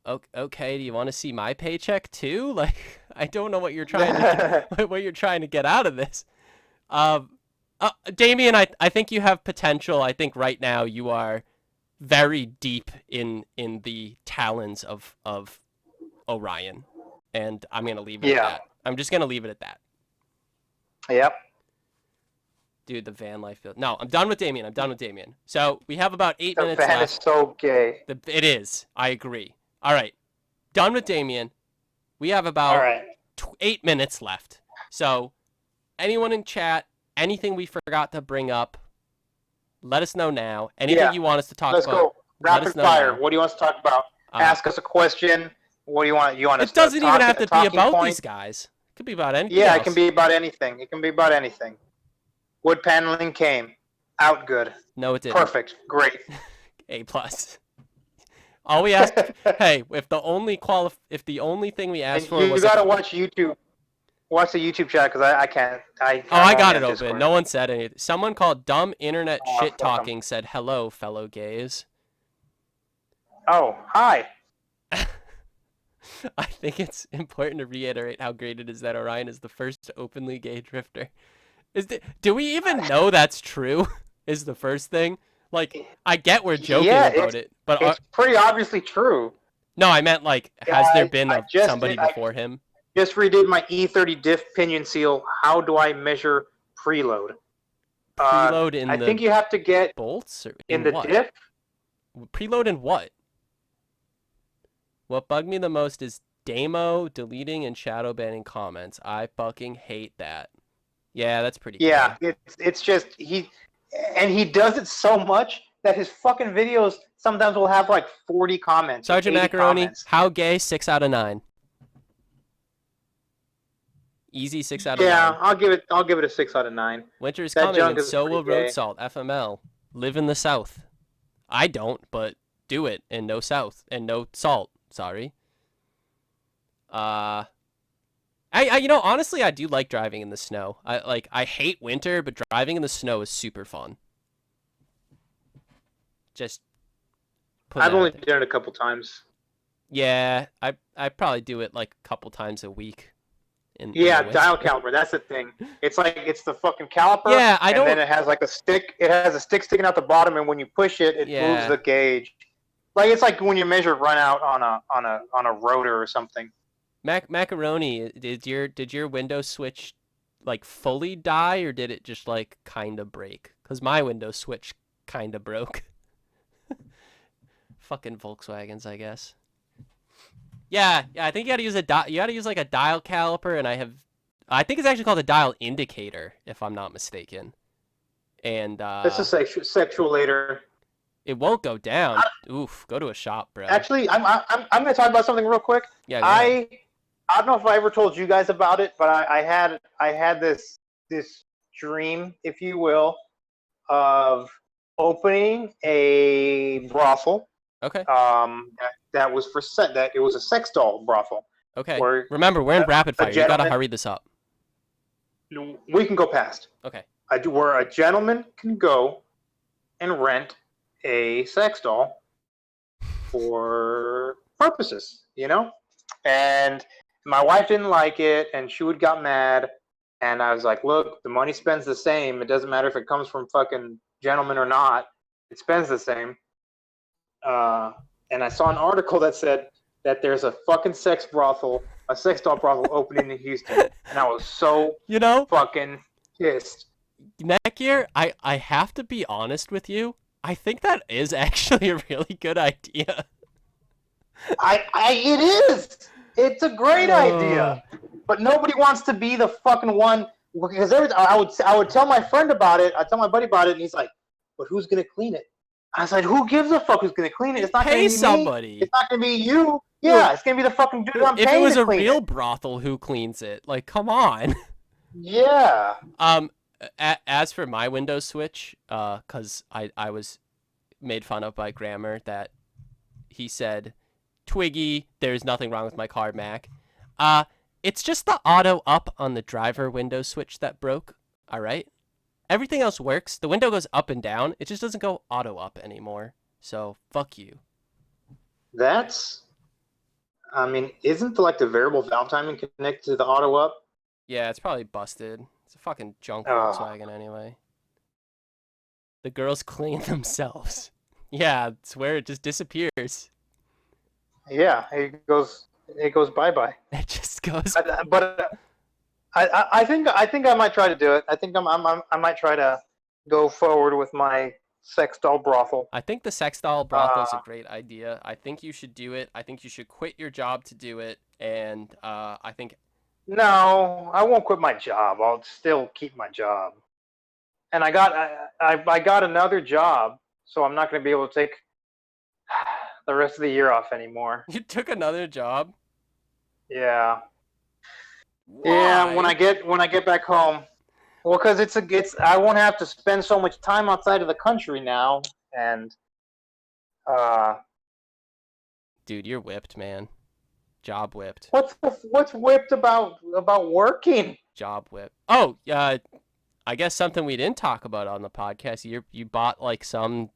Speaker 4: like, okay, do you want to see my paycheck too? Like, I don't know what you're trying to get out of this. Damien, I think you have potential. I think right now you are very deep in the talons of Orion, and I'm gonna leave it at that. I'm just gonna leave it at that.
Speaker 3: Yep.
Speaker 4: Dude, the van life field. No, I'm done with Damien. So we have about 8 minutes left.
Speaker 3: The van is so gay.
Speaker 4: It is. I agree. All right. Done with Damien. We have about 8 minutes left. So anyone in chat, anything we forgot to bring up, let us know now. Anything you want us to talk about.
Speaker 3: Let's go. Rapid fire. Now. What do you want us to talk about? Ask us a question. What do you want? It
Speaker 4: doesn't even have to be about these guys. It could be about anything else.
Speaker 3: It can be about anything. Wood paneling came out good.
Speaker 4: No, it didn't.
Speaker 3: Perfect. Great.
Speaker 4: A+. All we asked, hey, if the only thing we asked for was
Speaker 3: you gotta watch YouTube. Watch the YouTube chat because I can't. I
Speaker 4: got it open. Discord. No one said anything. Someone called dumb internet shit talking said hello, fellow gays.
Speaker 3: Oh, hi.
Speaker 4: I think it's important to reiterate how great it is that Orion is the first openly gay drifter. Do we even know that's true? Is the first thing. Like, I get we're joking about it, but
Speaker 3: it's pretty obviously true.
Speaker 4: No, I meant like, has there been somebody before him?
Speaker 3: Just redid my E30 diff pinion seal. How do I measure preload?
Speaker 4: Preload in
Speaker 3: I think you have to get
Speaker 4: bolts or
Speaker 3: in the
Speaker 4: what?
Speaker 3: diff.
Speaker 4: Preload in what? What bugged me the most is Damo deleting and shadow banning comments. I fucking hate that. Yeah, that's pretty cool.
Speaker 3: It's just he does it so much that his fucking videos sometimes will have like 40 comments.
Speaker 4: Sergeant Macaroni, comments. How gay? 6 out of 9. Easy 6 out of 9.
Speaker 3: Yeah, I'll give it a 6 out of 9.
Speaker 4: Winter is coming, and so will road salt. FML. Live in the South. I don't, but do it, and no South and no salt. Sorry. I honestly, I do like driving in the snow. I hate winter, but driving in the snow is super fun. Just
Speaker 3: I've only done it a couple times.
Speaker 4: Yeah, I probably do it like a couple times a week.
Speaker 3: Yeah,
Speaker 4: the
Speaker 3: dial
Speaker 4: windshield.
Speaker 3: caliper. That's the thing. It's like it's the fucking caliper.
Speaker 4: Yeah, I
Speaker 3: and
Speaker 4: don't.
Speaker 3: then it has like a stick. It has a stick sticking out the bottom, and when you push it, it moves
Speaker 4: Yeah.
Speaker 3: the gauge. Like it's like when you measure run out on a rotor or something.
Speaker 4: Macaroni, did your window switch like fully die, or did it just like kind of break? Because my window switch kind of broke. Fucking Volkswagens, I guess. Yeah, I think you gotta use you gotta use like a dial caliper, and I think it's actually called a dial indicator, if I'm not mistaken. And
Speaker 3: It's a sexualator.
Speaker 4: it won't go down. Oof, go to a shop, bro.
Speaker 3: Actually, I'm going to talk about something real quick.
Speaker 4: Yeah, go ahead.
Speaker 3: I don't know if I ever told you guys about it, but I had this dream, if you will, of opening a brothel.
Speaker 4: Okay.
Speaker 3: That was that it was a sex doll brothel.
Speaker 4: Okay.
Speaker 3: Where
Speaker 4: Remember, we're in rapid fire. You gotta
Speaker 3: gentleman-
Speaker 4: hurry this up.
Speaker 3: We can go past.
Speaker 4: Okay.
Speaker 3: Where a gentleman can go and rent a sex doll for purposes, you know? And my wife didn't like it, and she would got mad. And I was like, look, the money spends the same. It doesn't matter if it comes from fucking gentlemen or not. It spends the same. And I saw an article that said that there's a fucking sex doll brothel opening in Houston. And I was so fucking pissed.
Speaker 4: Next year, I have to be honest with you. I think that is actually a really good idea.
Speaker 3: It is. It's a great idea. But nobody wants to be the fucking one, because I would tell my friend about it. I tell my buddy about it, and he's like, "But who's gonna clean it?" I was like, "Who gives a fuck who's gonna clean it? It's not gonna be
Speaker 4: somebody.
Speaker 3: me. It's not gonna be you. Yeah, it's gonna be the fucking dude I'm paying to clean it."
Speaker 4: If it was a real brothel, who cleans it? Like, come on.
Speaker 3: Yeah.
Speaker 4: As for my Windows switch, because I was made fun of by Grammar that he said, "Twiggy, there's nothing wrong with my car, Mac." It's just the auto up on the driver window switch that broke. All right, everything else works. The window goes up and down. It just doesn't go auto up anymore. So fuck you.
Speaker 3: Isn't the variable valve timing connected to the auto up?
Speaker 4: Yeah, it's probably busted. It's a fucking junk Volkswagen anyway. The girls clean themselves. Yeah, it's where it just disappears.
Speaker 3: Yeah, it goes bye-bye.
Speaker 4: It just goes.
Speaker 3: I think I might try to do it. I think I might try to go forward with my sex doll brothel.
Speaker 4: I think the sex doll brothel is a great idea. I think you should do it. I think you should quit your job to do it. And I think.
Speaker 3: No, I won't quit my job. I'll still keep my job. And I got another job, so I'm not going to be able to take the rest of the year off anymore.
Speaker 4: You took another job?
Speaker 3: Yeah.
Speaker 4: Why?
Speaker 3: Yeah, when I get back home. Well, because I won't have to spend so much time outside of the country now, and
Speaker 4: dude, you're whipped, man. Job whipped.
Speaker 3: What's whipped about working?
Speaker 4: Job whipped. Oh, I guess something we didn't talk about on the podcast. You bought like some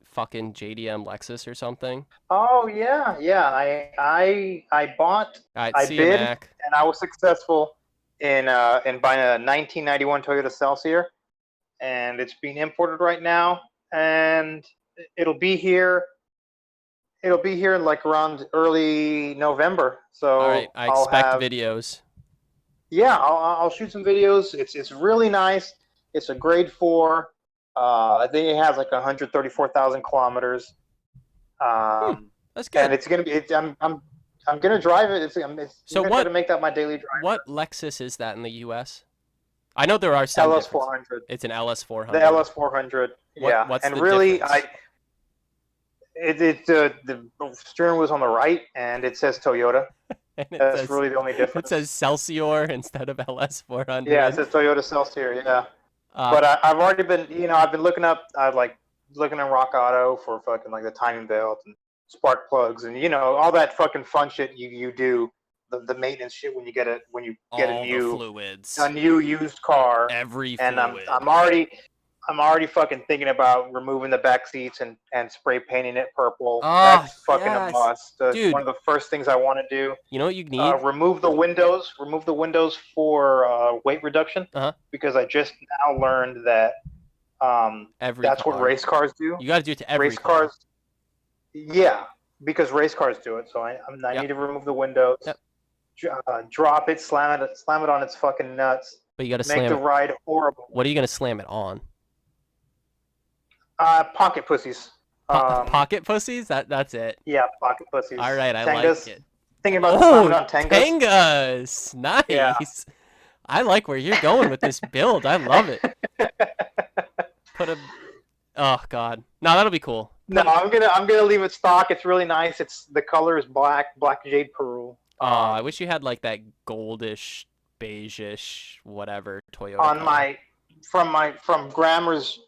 Speaker 4: fucking JDM Lexus or something.
Speaker 3: Oh yeah. I bought.
Speaker 4: All right,
Speaker 3: I
Speaker 4: see
Speaker 3: bid,
Speaker 4: you, Mac.
Speaker 3: and I was successful in buying a 1991 Toyota Celsior, and it's being imported right now, and it'll be here. It'll be here like around early November. So
Speaker 4: all right, I expect videos.
Speaker 3: Yeah, I'll shoot some videos. It's really nice. It's a grade 4. I think it has like 134,000 kilometers.
Speaker 4: That's good.
Speaker 3: And it's gonna be. I'm gonna drive it.
Speaker 4: So
Speaker 3: I'm gonna make that my daily driver.
Speaker 4: What Lexus is that in the U.S.? I know there are some.
Speaker 3: LS400.
Speaker 4: It's an LS400.
Speaker 3: The LS400. Yeah.
Speaker 4: What's
Speaker 3: and
Speaker 4: the
Speaker 3: really,
Speaker 4: difference?
Speaker 3: the steering wheel's on the right, and it says Toyota.
Speaker 4: And it
Speaker 3: That's
Speaker 4: says,
Speaker 3: really the only difference.
Speaker 4: It says Celsior instead of LS400.
Speaker 3: Yeah, it says Toyota Celsior. Yeah. But I've already been, I've been looking up. Looking in Rock Auto for fucking like the timing belt and spark plugs and all that fucking fun shit you do. The maintenance shit when you get a
Speaker 4: all the fluids.
Speaker 3: a new used car.
Speaker 4: Every
Speaker 3: and
Speaker 4: fluid.
Speaker 3: I'm I'm already fucking thinking about removing the back seats and spray painting it purple.
Speaker 4: Oh,
Speaker 3: That's fucking
Speaker 4: yes.
Speaker 3: a must. That's
Speaker 4: Dude.
Speaker 3: one of the first things I want to do.
Speaker 4: You know what you need?
Speaker 3: Remove the windows. Remove the windows for weight reduction.
Speaker 4: Uh-huh.
Speaker 3: Because I just now learned that that's what race cars do.
Speaker 4: You got to do it to every
Speaker 3: race
Speaker 4: car.
Speaker 3: cars. Yeah, because race cars do it. So I need to remove the windows.
Speaker 4: Yep.
Speaker 3: Drop it, slam it on its fucking nuts.
Speaker 4: But you got to
Speaker 3: make
Speaker 4: slam
Speaker 3: the
Speaker 4: it.
Speaker 3: ride horrible.
Speaker 4: What are you going to slam it on?
Speaker 3: Pocket pussies.
Speaker 4: Pocket pussies? That's it.
Speaker 3: Yeah, pocket pussies.
Speaker 4: All right, I
Speaker 3: Tengas.
Speaker 4: like it.
Speaker 3: Thinking about slamming on Tengas.
Speaker 4: Tengas! Nice.
Speaker 3: Yeah.
Speaker 4: I like where you're going with this build. I love it. Oh god. No, that'll be cool.
Speaker 3: No, I'm gonna leave it stock. It's really nice. The color is black jade pearl.
Speaker 4: I wish you had like that goldish, beige-ish, whatever Toyota.
Speaker 3: On color. From Grammar's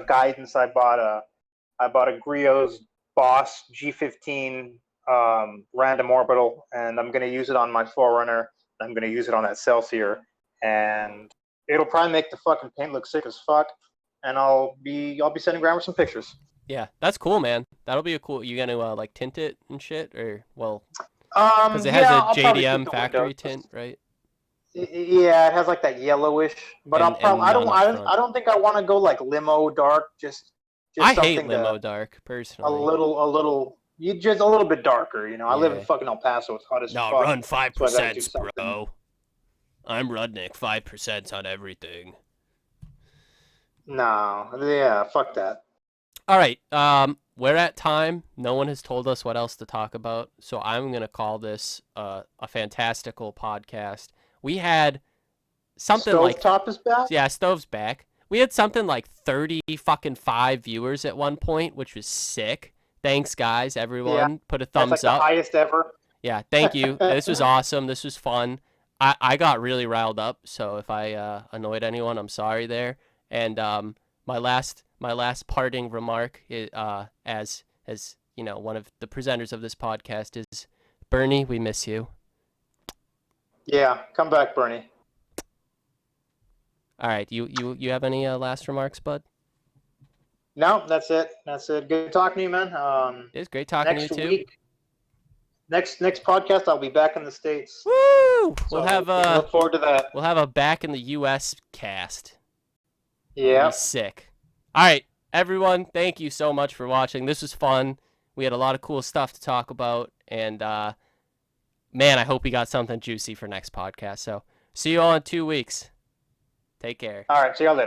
Speaker 3: guidance, I bought a Grillo's Boss G15 random orbital, and I'm gonna use it on my Forerunner. I'm gonna use it on that Celsior, and it'll probably make the fucking paint look sick as fuck. And I'll be sending Grammar some pictures.
Speaker 4: Yeah, that's cool, man. That'll be a cool. You gonna like tint it and shit, or well, because it has a JDM factory tint, right?
Speaker 3: Yeah, it has like that yellowish. But I don't think I want to go like limo dark. Just
Speaker 4: I hate limo dark personally.
Speaker 3: A little bit darker. You know, I live in fucking El Paso. It's hot as fuck.
Speaker 4: No, run 5%, bro. I'm Rudnick. 5% on everything.
Speaker 3: No, yeah, fuck that.
Speaker 4: All right, we're at time. No one has told us what else to talk about, so I'm gonna call this a fantastical podcast. We had something
Speaker 3: Stovetop is back?
Speaker 4: Yeah, Stove's back. We had something like 5 viewers at one point, which was sick. Thanks, guys, everyone.
Speaker 3: Yeah,
Speaker 4: put a thumbs
Speaker 3: that's
Speaker 4: up.
Speaker 3: The highest ever.
Speaker 4: Yeah, thank you. This was awesome. This was fun. I got really riled up, so if I annoyed anyone, I'm sorry there. And my last parting remark, as you know, one of the presenters of this podcast is, Bernie, we miss you.
Speaker 3: Yeah, come back, Bernie.
Speaker 4: All right, you have any last remarks, bud?
Speaker 3: No, that's it. Good talking to you, man.
Speaker 4: It's great talking to you too.
Speaker 3: Week, next podcast, I'll be back in the States.
Speaker 4: Woo!
Speaker 3: So look forward to that.
Speaker 4: We'll have a back in the U.S. cast.
Speaker 3: Yeah.
Speaker 4: Sick. All right, everyone, thank you so much for watching. This was fun. We had a lot of cool stuff to talk about, and man, I hope we got something juicy for next podcast. So see you all in 2 weeks. Take care.
Speaker 3: All right, see y'all later.